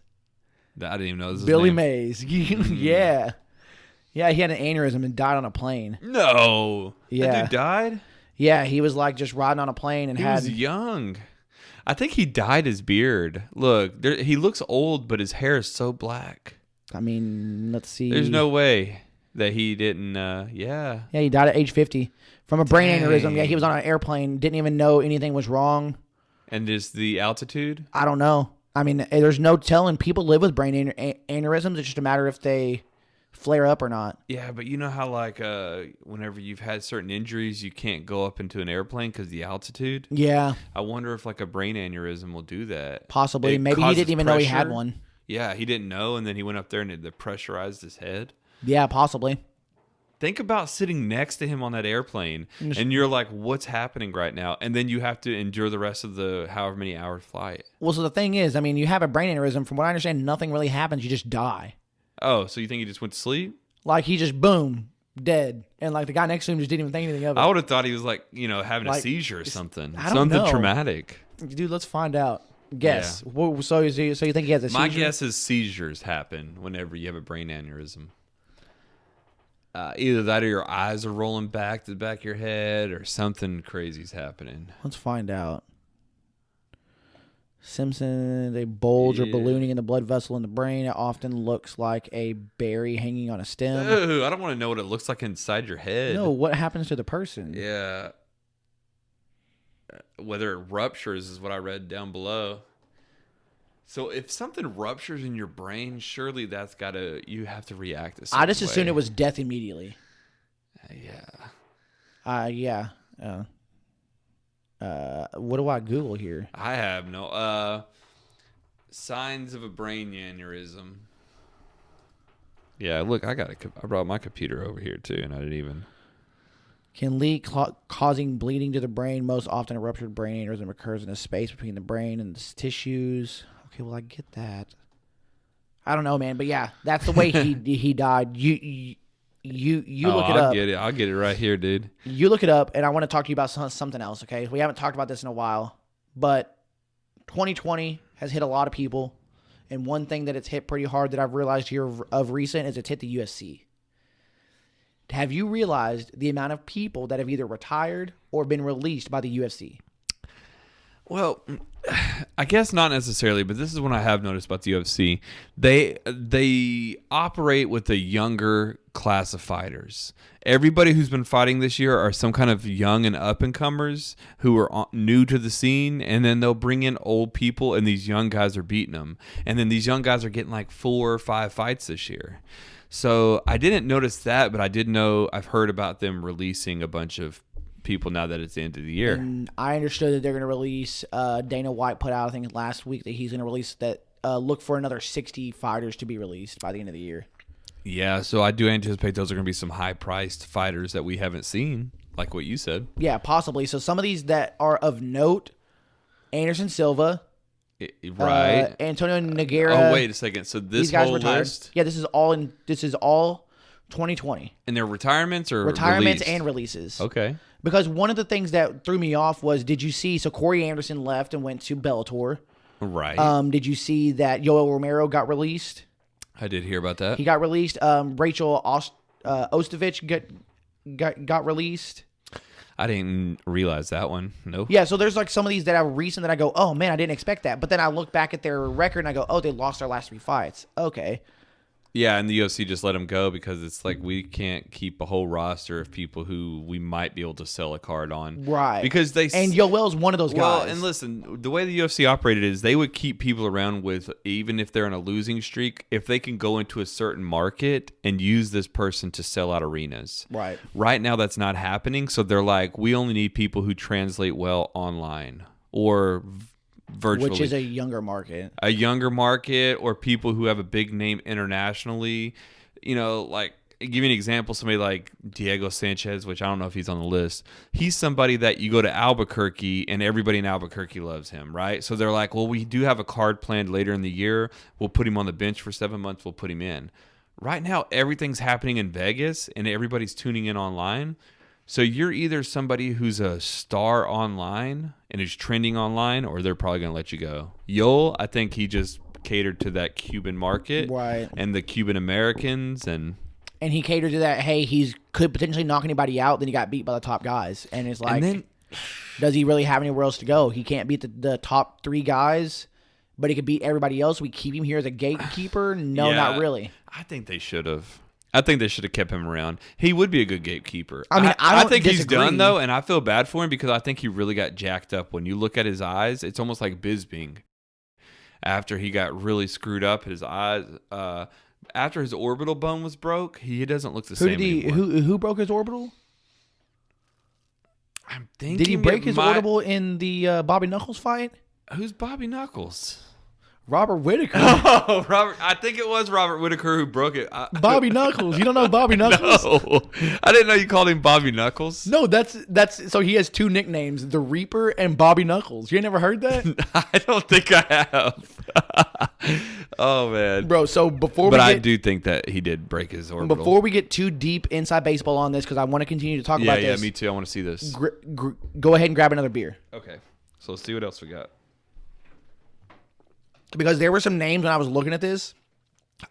I didn't even know this was Billy his name. Mays. Yeah. Yeah, he had an aneurysm and died on a plane. No. Yeah. That dude died? Yeah, he was like just riding on a plane and he was young. I think he dyed his beard. Look, he looks old, but his hair is so black. I mean, let's see. There's no way that he didn't, Yeah, he died at age 50 from a brain aneurysm. Yeah, he was on an airplane, didn't even know anything was wrong. And just the altitude? I don't know. I mean, there's no telling. People live with brain aneurysms. It's just a matter if they flare up or not. Yeah, but you know how, like, whenever you've had certain injuries, you can't go up into an airplane because of the altitude? Yeah. I wonder if, like, a brain aneurysm will do that. Possibly. Maybe he didn't even know he had one. Yeah, he didn't know, and then he went up there and it pressurized his head. Yeah, possibly. Think about sitting next to him on that airplane, and you're like, what's happening right now? And then you have to endure the rest of the however many hours flight. Well, so the thing is, I mean, you have a brain aneurysm. From what I understand, nothing really happens. You just die. Oh, so you think he just went to sleep? Like, he just, boom, dead. And, like, the guy next to him just didn't even think anything of it. I would have thought he was, like, having a seizure or something. I don't Something know. traumatic. Dude, let's find out. Guess. Yeah. So you think he has a seizure? My guess is seizures happen whenever you have a brain aneurysm. Either that or your eyes are rolling back to the back of your head or something crazy's happening. Let's find out. Simpson, they bulge or ballooning in the blood vessel in the brain. It often looks like a berry hanging on a stem. Ooh, I don't want to know what it looks like inside your head. No, what happens to the person? Yeah. Whether it ruptures is what I read down below. So if something ruptures in your brain, surely that's you have to react to something. I just assumed it was death immediately. Yeah. What do I Google here? I have no signs of a brain aneurysm. Yeah, look, I brought my computer over here too, and I didn't even. Can leak, causing bleeding to the brain. Most often, a ruptured brain aneurysm occurs in a space between the brain and the tissues. Okay, well, I get that. I don't know, man, but yeah, that's the way he died. You look it up. I'll get it right here, dude. You look it up, and I want to talk to you about something else, okay? We haven't talked about this in a while, but 2020 has hit a lot of people, and one thing that it's hit pretty hard that I've realized here of recent is it's hit the UFC. Have you realized the amount of people that have either retired or been released by the UFC? Well, I guess not necessarily, but this is what I have noticed about the UFC. They operate with a younger class of fighters. Everybody who's been fighting this year are some kind of young and up-and-comers who are new to the scene, and then they'll bring in old people, and these young guys are beating them. And then these young guys are getting like 4 or 5 fights this year. So I didn't notice that, but I did know I've heard about them releasing a bunch of people now that it's the end of the year. And I understood that they're going to release, Dana White put out, I think last week, that he's going to release that, look for another 60 fighters to be released by the end of the year. Yeah, so I do anticipate those are going to be some high-priced fighters that we haven't seen, like what you said. Yeah, possibly. So some of these that are of note, Anderson Silva, right? Antonio Nogueira. Oh, wait a second. So this these guys whole retired. list? Yeah, this is all 2020. And their retirements or retirements released? And releases. Okay. Because one of the things that threw me off was, did you see? So Corey Anderson left and went to Bellator. Right. Did you see that Yoel Romero got released? I did hear about that. He got released. Rachel Ostovich got released. I didn't realize that one. Nope. Yeah, so there's like some of these that are recent that I go, oh man, I didn't expect that. But then I look back at their record and I go, oh, they lost their last 3 fights. Okay. Yeah, and the UFC just let them go because it's like we can't keep a whole roster of people who we might be able to sell a card on. Right. Because and Yoel's one of those guys. Well, and listen, the way the UFC operated is they would keep people around with, even if they're in a losing streak, if they can go into a certain market and use this person to sell out arenas. Right. Right now that's not happening, so they're like, we only need people who translate well online or virtually. Which is a younger market. A younger market, or people who have a big name internationally. You know, like, give you an example, somebody like Diego Sanchez, which I don't know if he's on the list. He's somebody that you go to Albuquerque and everybody in Albuquerque loves him, right? So they're like, well, we do have a card planned later in the year. We'll put him on the bench for 7 months. We'll put him in. Right now, everything's happening in Vegas and everybody's tuning in online. So you're either somebody who's a star online and is trending online, or they're probably going to let you go. Yoel, I think he just catered to that Cuban market, right, and the Cuban Americans, and he catered to that. Hey, he could potentially knock anybody out. Then he got beat by the top guys, and it's like, does he really have anywhere else to go? He can't beat the top 3 guys, but he could beat everybody else. We keep him here as a gatekeeper? No, yeah, not really. I think they should have. I think they should have kept him around. He would be a good gatekeeper. I mean, I think disagree. He's done, though, and I feel bad for him because I think he really got jacked up. When you look at his eyes, it's almost like Bisping. After he got really screwed up, his eyes, after his orbital bone was broke, he doesn't look the same anymore. Who broke his orbital? I'm thinking. Did he break his orbital in the Bobby Knuckles fight? Who's Bobby Knuckles? Robert Whitaker. Oh, Robert. I think it was Robert Whitaker who broke it. Bobby Knuckles. You don't know Bobby Knuckles? No. I didn't know you called him Bobby Knuckles. No, that's so he has two nicknames, the Reaper and Bobby Knuckles. You ain't never heard that? I don't think I have. Oh, man. Bro, so I do think that he did break his orbital. Before we get too deep inside baseball on this, because I want to continue to talk about this. Yeah, me too. I want to see this. Go ahead and grab another beer. Okay. So let's see what else we got. Because there were some names when I was looking at this,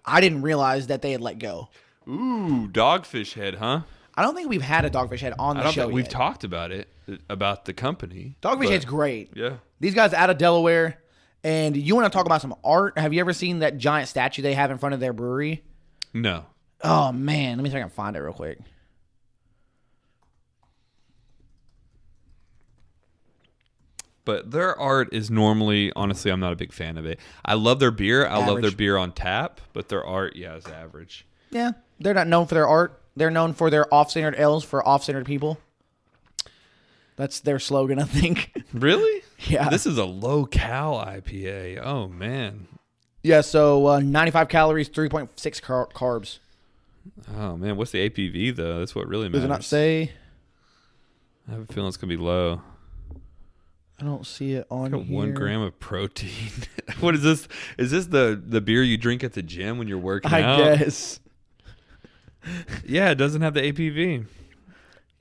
I didn't realize that they had let go. Ooh, Dogfish Head, huh? I don't think we've had a Dogfish Head on the show yet. We've talked about it, about the company. Dogfish Head's great. Yeah. These guys out of Delaware. And you want to talk about some art? Have you ever seen that giant statue they have in front of their brewery? No. Oh, man. Let me see if I can find it real quick. But their art is normally, honestly, I'm not a big fan of it. I love their beer. I love their beer on tap, but their art, is average. Yeah, they're not known for their art. They're known for their off-centered L's for off-centered people. That's their slogan, I think. Really? Yeah. This is a low-cal IPA. Oh, man. Yeah, so 95 calories, 3.6 carbs. Oh, man. What's the APV, though? That's what really matters. Does it not say? I have a feeling it's going to be low. I don't see it on here. 1 gram of protein. What is this? Is this the beer you drink at the gym when you're working out? I guess. Yeah, it doesn't have the APV.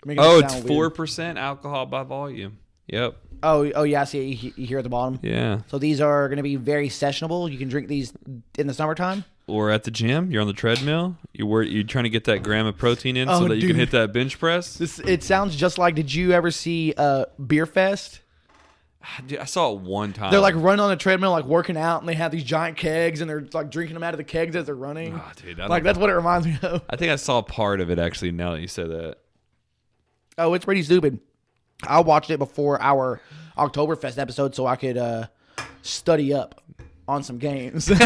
It's 4% alcohol by volume. Yep. Oh yeah, I see it here at the bottom. Yeah. So these are going to be very sessionable. You can drink these in the summertime. Or at the gym, you're on the treadmill. You're trying to get that gram of protein in so that you can hit that bench press. It sounds just like, did you ever see Beer Fest? Dude, I saw it one time. They're like running on the treadmill, like working out, and they have these giant kegs, and they're like drinking them out of the kegs as they're running. Oh, dude, that's what it reminds me of. I think I saw part of it actually. Now that you said that. Oh, it's pretty stupid. I watched it before our Oktoberfest episode so I could study up on some games. Now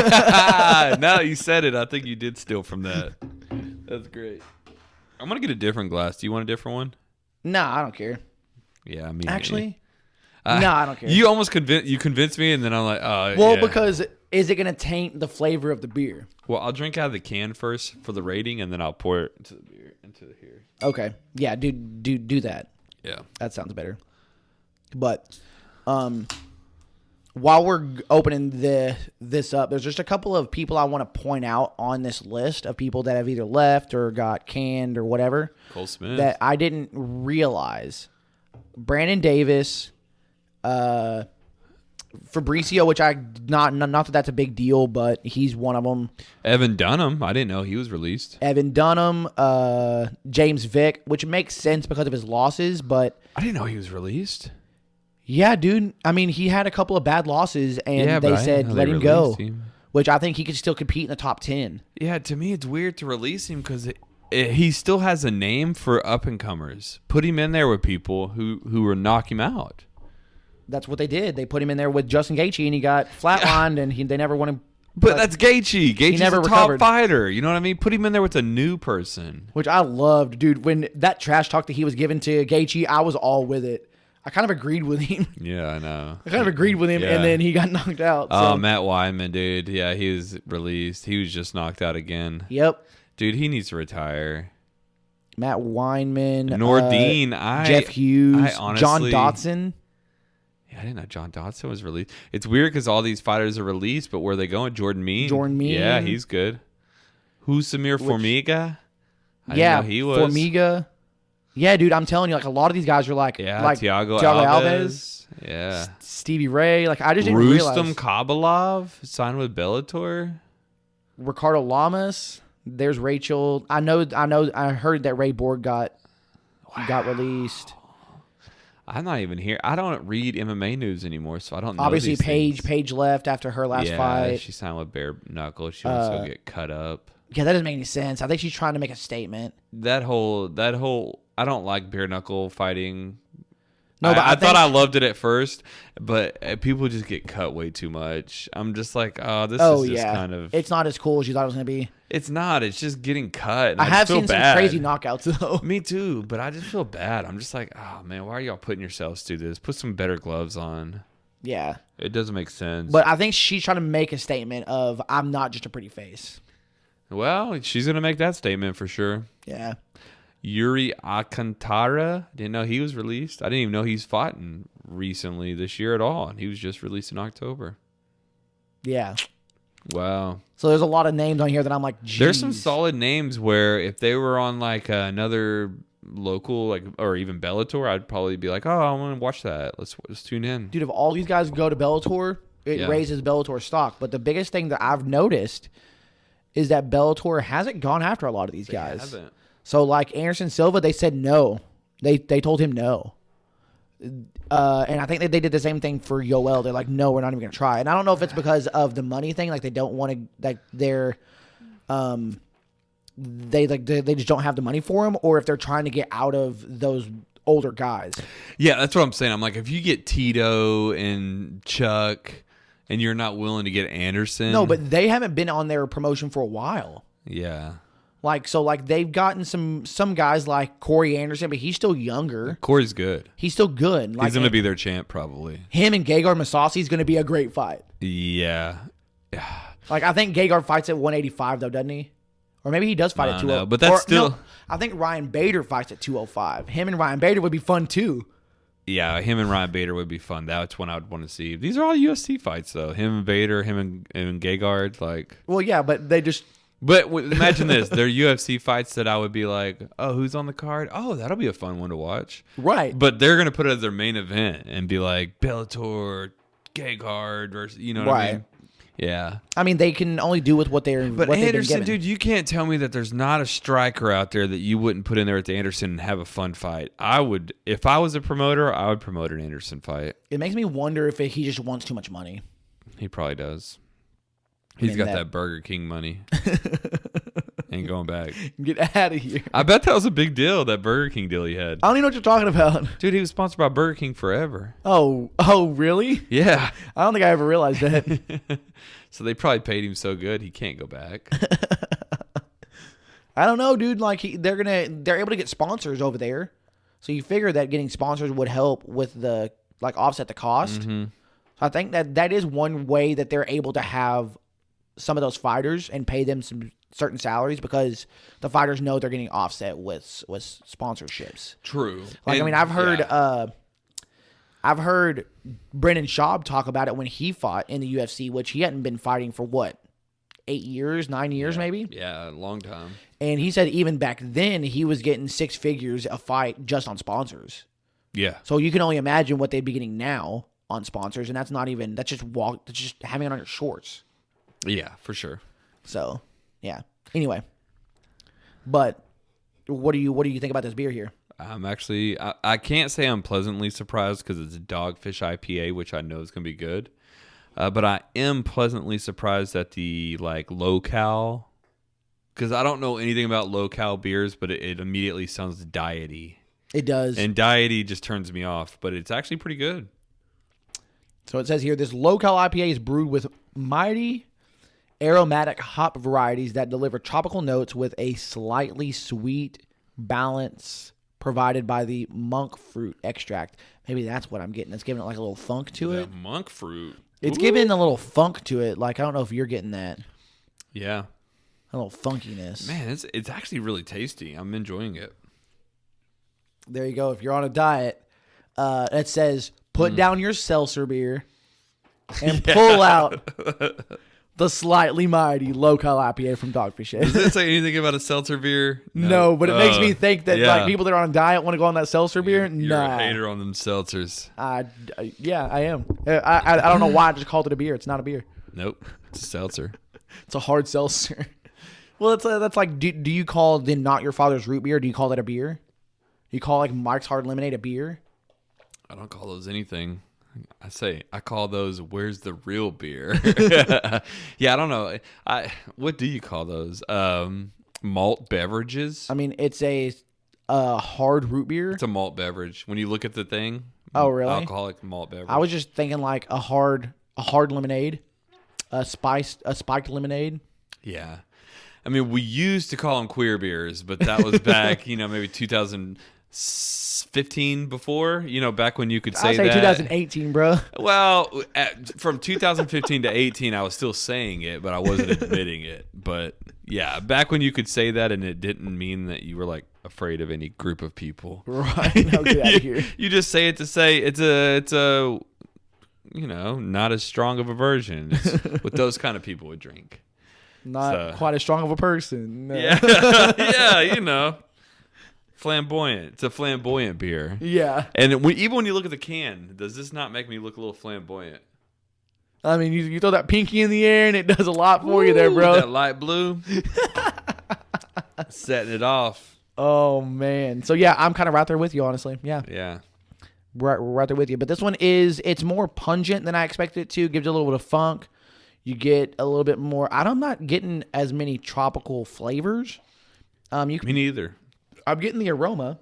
that you said it, I think you did steal from that. That's great. I'm gonna get a different glass. Do you want a different one? Nah, I don't care. Yeah, I mean, actually. No, I don't care. You almost convinced me, and then I'm like, oh, well, yeah. Because is it going to taint the flavor of the beer? Well, I'll drink out of the can first for the rating, and then I'll pour it into the beer into here. Okay, yeah, do that. Yeah, that sounds better. But, while we're opening this up, there's just a couple of people I want to point out on this list of people that have either left or got canned or whatever. Cole Smith that I didn't realize. Brandon Davis. Fabricio, which not that that's a big deal, but he's one of them. Evan Dunham, I didn't know he was released. Evan Dunham, James Vick, which makes sense because of his losses, but I didn't know he was released. Yeah, dude. I mean, he had a couple of bad losses, and they said let him go, which I think he could still compete in the top 10. Yeah, to me, it's weird to release him because he still has a name for up and comers. Put him in there with people who will knock him out. That's what they did. They put him in there with Justin Gaethje, and he got flatlined, and they never won him. But that's Gaethje. Gaethje's never a top recovered. fighter. You know what I mean? Put him in there with a new person. Which I loved, dude. When that trash talk that he was giving to Gaethje, I was all with it. I kind of agreed with him. Yeah, I know. I kind of agreed with him, and then he got knocked out. So. Oh, Matt Wyman, dude. Yeah, he was released. He was just knocked out again. Yep. Dude, he needs to retire. Matt Weinman. Nordine. Jeff Hughes. Honestly, John Dotson. I didn't know John Dotson was released. It's weird because all these fighters are released, but where are they going? Jordan Mean. Yeah, he's good. Who's Samir Formiga? I didn't know he was. Formiga. Yeah, dude, I'm telling you, like a lot of these guys are like Thiago Alves. Yeah. Stevie Ray. Like I just didn't Rustam realize. Kabalov signed with Bellator. Ricardo Lamas. There's Rachel. I heard that Ray Borg got released. I'm not even here. I don't read MMA news anymore, so I don't know. Obviously, Paige left after her last fight. Yeah, she signed with Bare Knuckle. She wants to get cut up. Yeah, that doesn't make any sense. I think she's trying to make a statement. That whole. I don't like bare knuckle fighting. No, but I thought I loved it at first, but people just get cut way too much. I'm just like, this is just kind of. It's not as cool as you thought it was going to be. It's not. It's just getting cut. And I have feel seen bad. some crazy knockouts, though. Me too, but I just feel bad. I'm just like, oh, man, why are y'all putting yourselves through this? Put some better gloves on. Yeah. It doesn't make sense. But I think she's trying to make a statement of, I'm not just a pretty face. Well, she's going to make that statement for sure. Yeah. Yuri Alcantara, didn't know he was released. I didn't even know he's fought recently this year at all. And he was just released in October. Yeah. Wow. So there's a lot of names on here that I'm like, geez. There's some solid names where if they were on like another local, like, or even Bellator, I'd probably be like, oh, I want to watch that. Let's tune in. Dude, if all these guys go to Bellator, it raises Bellator stock. But the biggest thing that I've noticed is that Bellator hasn't gone after a lot of these guys. Haven't. So like Anderson Silva, they said no. They told him no. And I think that they did the same thing for Yoel. They're like, no, we're not even going to try. And I don't know if it's because of the money thing. Like they don't want to, like they're, they just don't have the money for him, or if they're trying to get out of those older guys. Yeah, that's what I'm saying. I'm like, if you get Tito and Chuck and you're not willing to get Anderson. No, but they haven't been on their promotion for a while. Yeah. Like, so like they've gotten some guys like Corey Anderson, but he's still younger. Corey's good. He's still good. Like, He's going to be their champ probably. Him and Gegard Mousasi is going to be a great fight. Yeah. Like, I think Gegard fights at 185 though, doesn't he? Or maybe he does fight at 205. But that's still. No, I think Ryan Bader fights at 205. Him and Ryan Bader would be fun too. Yeah, him and Ryan Bader would be fun. That's one I would want to see. These are all UFC fights though. Him and Bader, him and Gegard, like. Well, yeah, but they just. But imagine this. They're UFC fights that I would be like, oh, who's on the card? Oh, that'll be a fun one to watch. Right. But they're going to put it as their main event and be like, Bellator, Gegard, versus, you know what I mean? Yeah. I mean, they can only do with what they're. But what Anderson, dude, you can't tell me that there's not a striker out there that you wouldn't put in there at the Anderson and have a fun fight. I would, if I was a promoter, I would promote an Anderson fight. It makes me wonder if he just wants too much money. He probably does. He's got that Burger King money. Ain't going back. Get out of here. I bet that was a big deal, that Burger King deal he had. I don't even know what you're talking about. Dude, he was sponsored by Burger King forever. Oh, really? Yeah. I don't think I ever realized that. So they probably paid him so good he can't go back. I don't know, dude. Like they're able to get sponsors over there, so you figure that getting sponsors would help with the offset the cost. Mm-hmm. So I think that is one way that they're able to have some of those fighters and pay them some certain salaries, because the fighters know they're getting offset with sponsorships. True. Like, I mean, I've heard Brendan Schaub talk about it when he fought in the UFC, which he hadn't been fighting for what, 8 years, 9 years maybe? Yeah, a long time. And he said even back then he was getting 6 figures a fight just on sponsors. Yeah. So you can only imagine what they'd be getting now on sponsors, and that's just having it on your shorts. Yeah, for sure. So, yeah. Anyway, but what do you think about this beer here? I'm actually, I can't say I'm pleasantly surprised because it's a Dogfish IPA, which I know is going to be good. But I am pleasantly surprised at the low-cal, because I don't know anything about low-cal beers, but it immediately sounds diety. It does. And diety just turns me off, but it's actually pretty good. So it says here, this low-cal IPA is brewed with mighty aromatic hop varieties that deliver tropical notes with a slightly sweet balance provided by the monk fruit extract. Maybe that's what I'm getting. It's giving it like a little funk to it. Monk fruit. It's giving a little funk to it. Like, I don't know if you're getting that. Yeah. A little funkiness. Man, it's actually really tasty. I'm enjoying it. There you go. If you're on a diet, it says put down your seltzer beer and pull out the slightly mighty low-cal IPA from Dogfish. Does it say anything about a seltzer beer? No, but it makes me think that people that are on a diet want to go on that seltzer beer. You're a hater on them seltzers. Yeah, I am. I don't know why I just called it a beer. It's not a beer. Nope, it's a seltzer. It's a hard seltzer. Well, that's like, do you call the Not Your Father's Root Beer, do you call that a beer? Do you call Mike's Hard Lemonade a beer? I don't call those anything. I call those, where's the real beer? Yeah, I don't know. What do you call those? Malt beverages? I mean, it's a hard root beer. It's a malt beverage. When you look at the thing. Oh, really? Alcoholic malt beverage. I was just thinking like a hard lemonade, a spiked lemonade. Yeah. I mean, we used to call them queer beers, but that was back, maybe 2006, 15 before, back when you could say I'll say that. 2018, bro. Well, from 2015 to 18, I was still saying it, but I wasn't admitting it. But yeah, back when you could say that and it didn't mean that you were like afraid of any group of people. Right. No, get out of here. You just say it to say it's a not as strong of a version. It's what those kind of people would drink. Not quite as strong of a person. No. Yeah. Yeah, flamboyant. It's a flamboyant beer. Yeah. And even when you look at the can, does this not make me look a little flamboyant? I mean, you throw that pinky in the air and it does a lot for you there, bro. That light blue. Setting it off. Oh, man. So, yeah, I'm kind of right there with you, honestly. Yeah. Yeah. We're right there with you. But this one it's more pungent than I expected it to. Gives you a little bit of funk. You get a little bit more. I'm not getting as many tropical flavors. Me neither. I'm getting the aroma.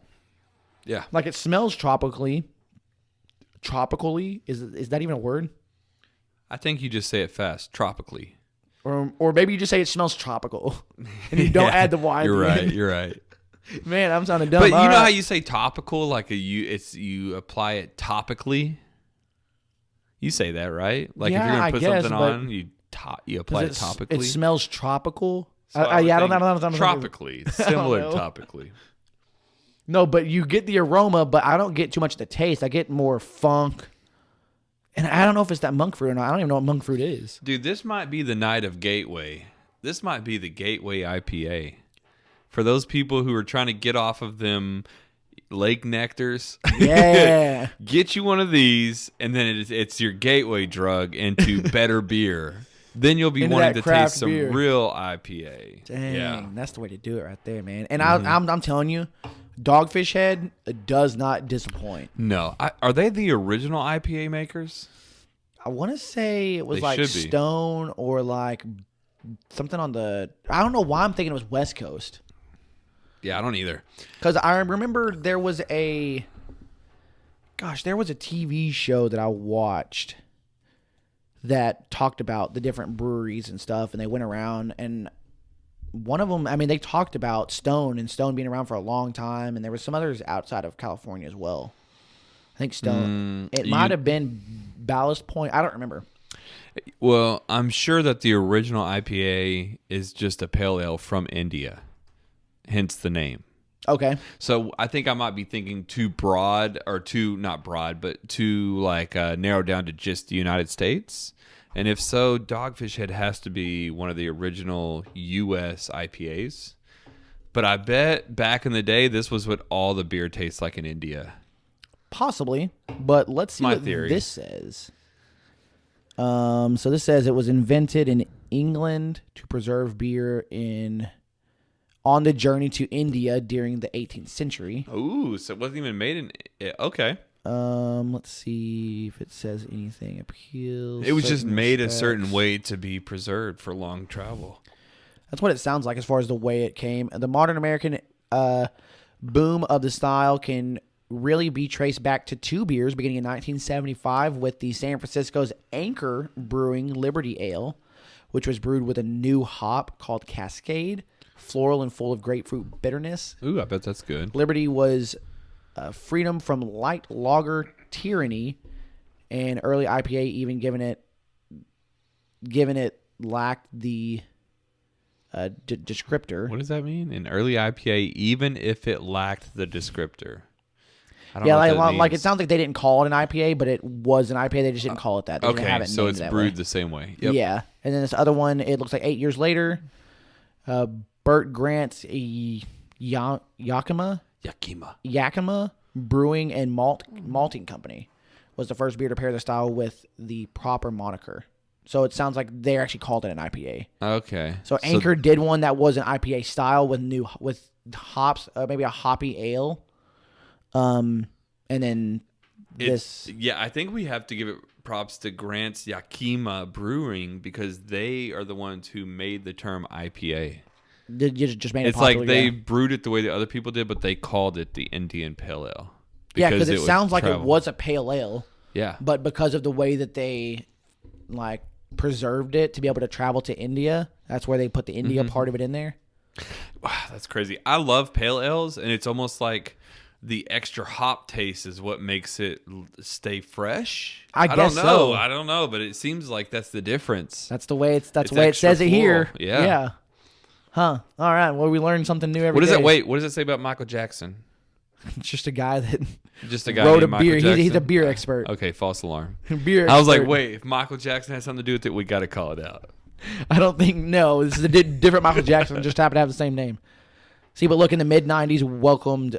Yeah. Like it smells tropically. Tropically? Is that even a word? I think you just say it fast. Tropically. Or maybe you just say it smells tropical. And you don't add the Y. You're right. You're right. Man, I'm sounding dumb. But you know how you say topical? Like you apply it topically? You say that, right? Like if you're going to put something on, you apply it topically. It smells tropical. So I don't know. Tropically. Similar topically. No, but you get the aroma, but I don't get too much of the taste. I get more funk. And I don't know if it's that monk fruit or not. I don't even know what monk fruit is. Dude, this might be the night of Gateway. This might be the Gateway IPA. For those people who are trying to get off of them lake nectars. Yeah. Get you one of these, and then it's your gateway drug into better beer. Then you'll be wanting to taste some real IPA. Dang, that's the way to do it right there, man. And I'm telling you, Dogfish Head does not disappoint. No. Are they the original IPA makers? I want to say it was like Stone or like something on the... I don't know why I'm thinking it was West Coast. Yeah, I don't either. Because I remember there was a TV show that I watched that talked about the different breweries and stuff, and they went around, and one of them, I mean, they talked about Stone and Stone being around for a long time, and there was some others outside of California as well. I think Stone. It might have been Ballast Point. I don't remember. Well, I'm sure that the original IPA is just a pale ale from India. Hence the name. Okay. So I think I might be thinking too broad, or too, not broad, but too like narrowed down to just the United States. And if so, Dogfish Head has to be one of the original U.S. IPAs. But I bet back in the day, this was what all the beer tastes like in India. Possibly. But let's see what this says. So this says it was invented in England to preserve beer on the journey to India during the 18th century. Ooh, so it wasn't even made in... Okay. Let's see if it says anything. Appeals. It was just made a certain way to be preserved for long travel. That's what it sounds like as far as the way it came. The modern American boom of the style can really be traced back to two beers beginning in 1975 with the San Francisco's Anchor Brewing Liberty Ale, which was brewed with a new hop called Cascade, floral and full of grapefruit bitterness. Ooh, I bet that's good. Liberty was freedom from light lager tyranny, and early IPA even given it lacked the descriptor. What does that mean? An early IPA, even if it lacked the descriptor. I don't know like it sounds like they didn't call it an IPA, but it was an IPA. They just didn't call it that. They didn't have it so named it's brewed the same way. Yep. Yeah, and then this other one, it looks like 8 years later, Burt Grant's Yakima Brewing and Malting Company was the first beer to pair the style with the proper moniker. So it sounds like they actually called it an IPA. Okay. So Anchor did one that was an IPA style with hops, maybe a hoppy ale. And then this. Yeah, I think we have to give it props to Grant's Yakima Brewing because they are the ones who made the term IPA. You just made it It's popular, like they brewed it the way the other people did, but they called it the Indian Pale Ale. Yeah, because it sounds like it was a pale ale. Yeah. But because of the way that they like preserved it to be able to travel to India, that's where they put the India part of it in there. Wow, that's crazy. I love pale ales, and it's almost like the extra hop taste is what makes it stay fresh. I guess don't know. so. I don't know, but it seems like that's the difference. That's the way the way it extra says it here. floral. Yeah. Huh. All right. Well, we learn something new every What does day. it? Wait, what does it say about Michael Jackson? It's just a guy that Just a guy wrote a named Michael beer. Jackson? He's a beer expert. Okay, false alarm. Beer. I was like, expert. wait, if Michael Jackson has something to do with it, we got to call it out. I don't think no. This is a different Michael Jackson. Just happened to have the same name. See, but look, in the mid '90s, welcomed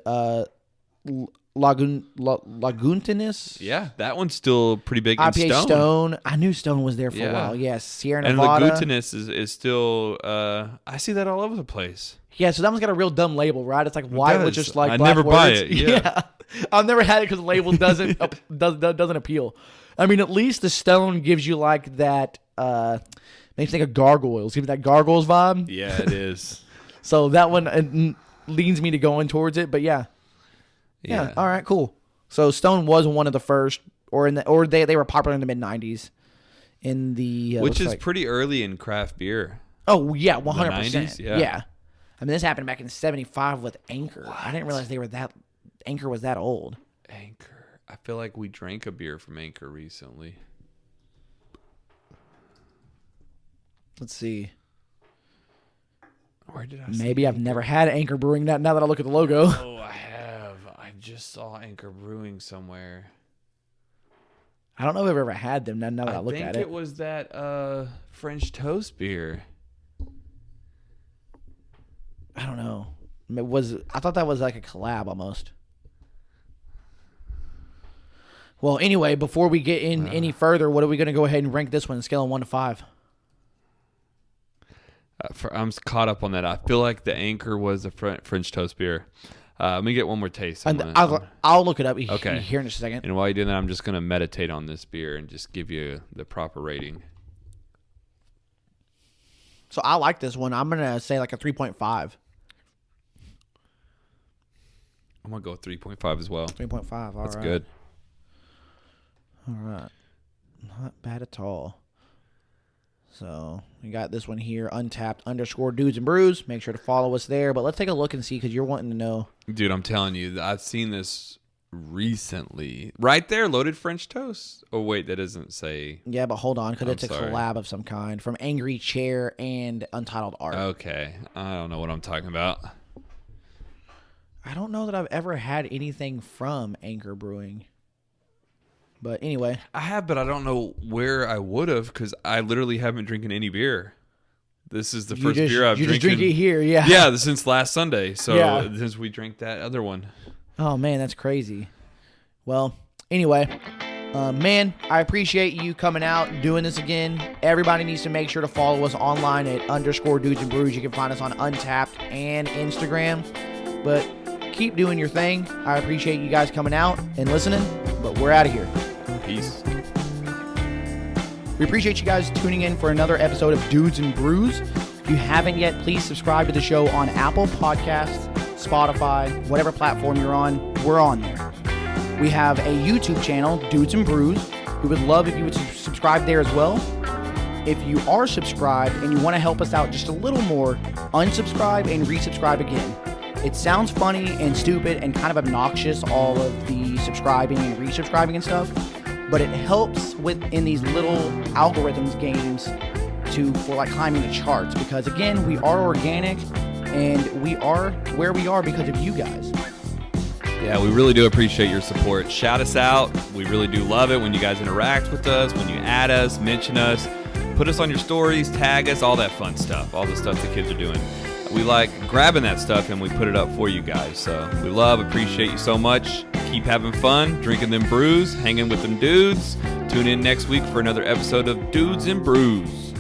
Laguntinus. Yeah, that one's still pretty big in IPA Stone. Stone. I knew Stone was there for a Yeah. while. Yes, Sierra And Nevada. Laguntinus is still, I see that all over the place. Yeah, so that one's got a real dumb label, right? It's like white with does. just like I black never buy words. it, yeah. I've never had it because the label doesn't doesn't appeal. I mean, at least the Stone gives you like that. Makes me think of gargoyles. Give me that gargoyles vibe. Yeah, it is. So that one leans me to going towards it. But yeah. All right. Cool. So Stone was one of the first, or they were popular in the mid '90s. In the Which is pretty early in craft beer. Oh yeah, 100%. 90s? Yeah. I mean, this happened back in '75 with Anchor. I didn't realize Anchor was that old. Anchor. I feel like we drank a beer from Anchor recently. Let's see. Where did I Maybe I've never had Anchor Brewing. Now that I look at the logo. Oh, I have. I just saw Anchor Brewing somewhere. I don't know if I've ever had them. Now that I look at I think it. it was that French toast beer. I don't know. I thought that was like a collab almost. Well, anyway, before we get in any further, what are we going to go ahead and rank this one, scale of 1 to 5? I'm caught up on that. I feel like the Anchor was a French toast beer. Let me get one more taste. I'll look it up Okay. here in just a second. And while you're doing that, I'm just going to meditate on this beer and just give you the proper rating. So I like this one. I'm going to say like a 3.5. I'm going to go with 3.5 as well. 3.5. All right. That's good. All right. Not bad at all. So we got this one here, Untapped_Dudes and Brews. Make sure to follow us there. But let's take a look and see, because you're wanting to know. Dude, I'm telling you, I've seen this recently. Right there, loaded French toast. Oh, wait, that doesn't say. Yeah, but hold on, because it's a sorry. collab of some kind from Angry Chair and Untitled Art. Okay. I don't know what I'm talking about. I don't know that I've ever had anything from Anchor Brewing. But anyway. I have, but I don't know where I would have, because I literally haven't drinking any beer. This is the first beer I've drinking. You just drink it here, yeah. Yeah, since last Sunday. So Yeah. since we drank that other one. Oh, man, that's crazy. Well, anyway, man, I appreciate you coming out, doing this again. Everybody needs to make sure to follow us online at _Dudes and Brews. You can find us on Untapped and Instagram. But keep doing your thing. I appreciate you guys coming out and listening, but we're out of here. Peace. We appreciate you guys tuning in for another episode of Dudes and Brews. If you haven't yet, please subscribe to the show on Apple Podcasts, Spotify, whatever platform you're on, we're on there. We have a YouTube channel, Dudes and Brews. We would love if you would subscribe there as well. If you are subscribed and you want to help us out just a little more, unsubscribe and resubscribe again. It sounds funny and stupid and kind of obnoxious, all of the subscribing and resubscribing and stuff, but it helps in these little algorithms games for like climbing the charts, because again, we are organic and we are where we are because of you guys. Yeah, we really do appreciate your support. Shout us out. We really do love it when you guys interact with us, when you add us, mention us, put us on your stories, tag us, all that fun stuff, all the stuff the kids are doing. We like grabbing that stuff and we put it up for you guys. So we appreciate you so much. Keep having fun, drinking them brews, hanging with them dudes. Tune in next week for another episode of Dudes and Brews.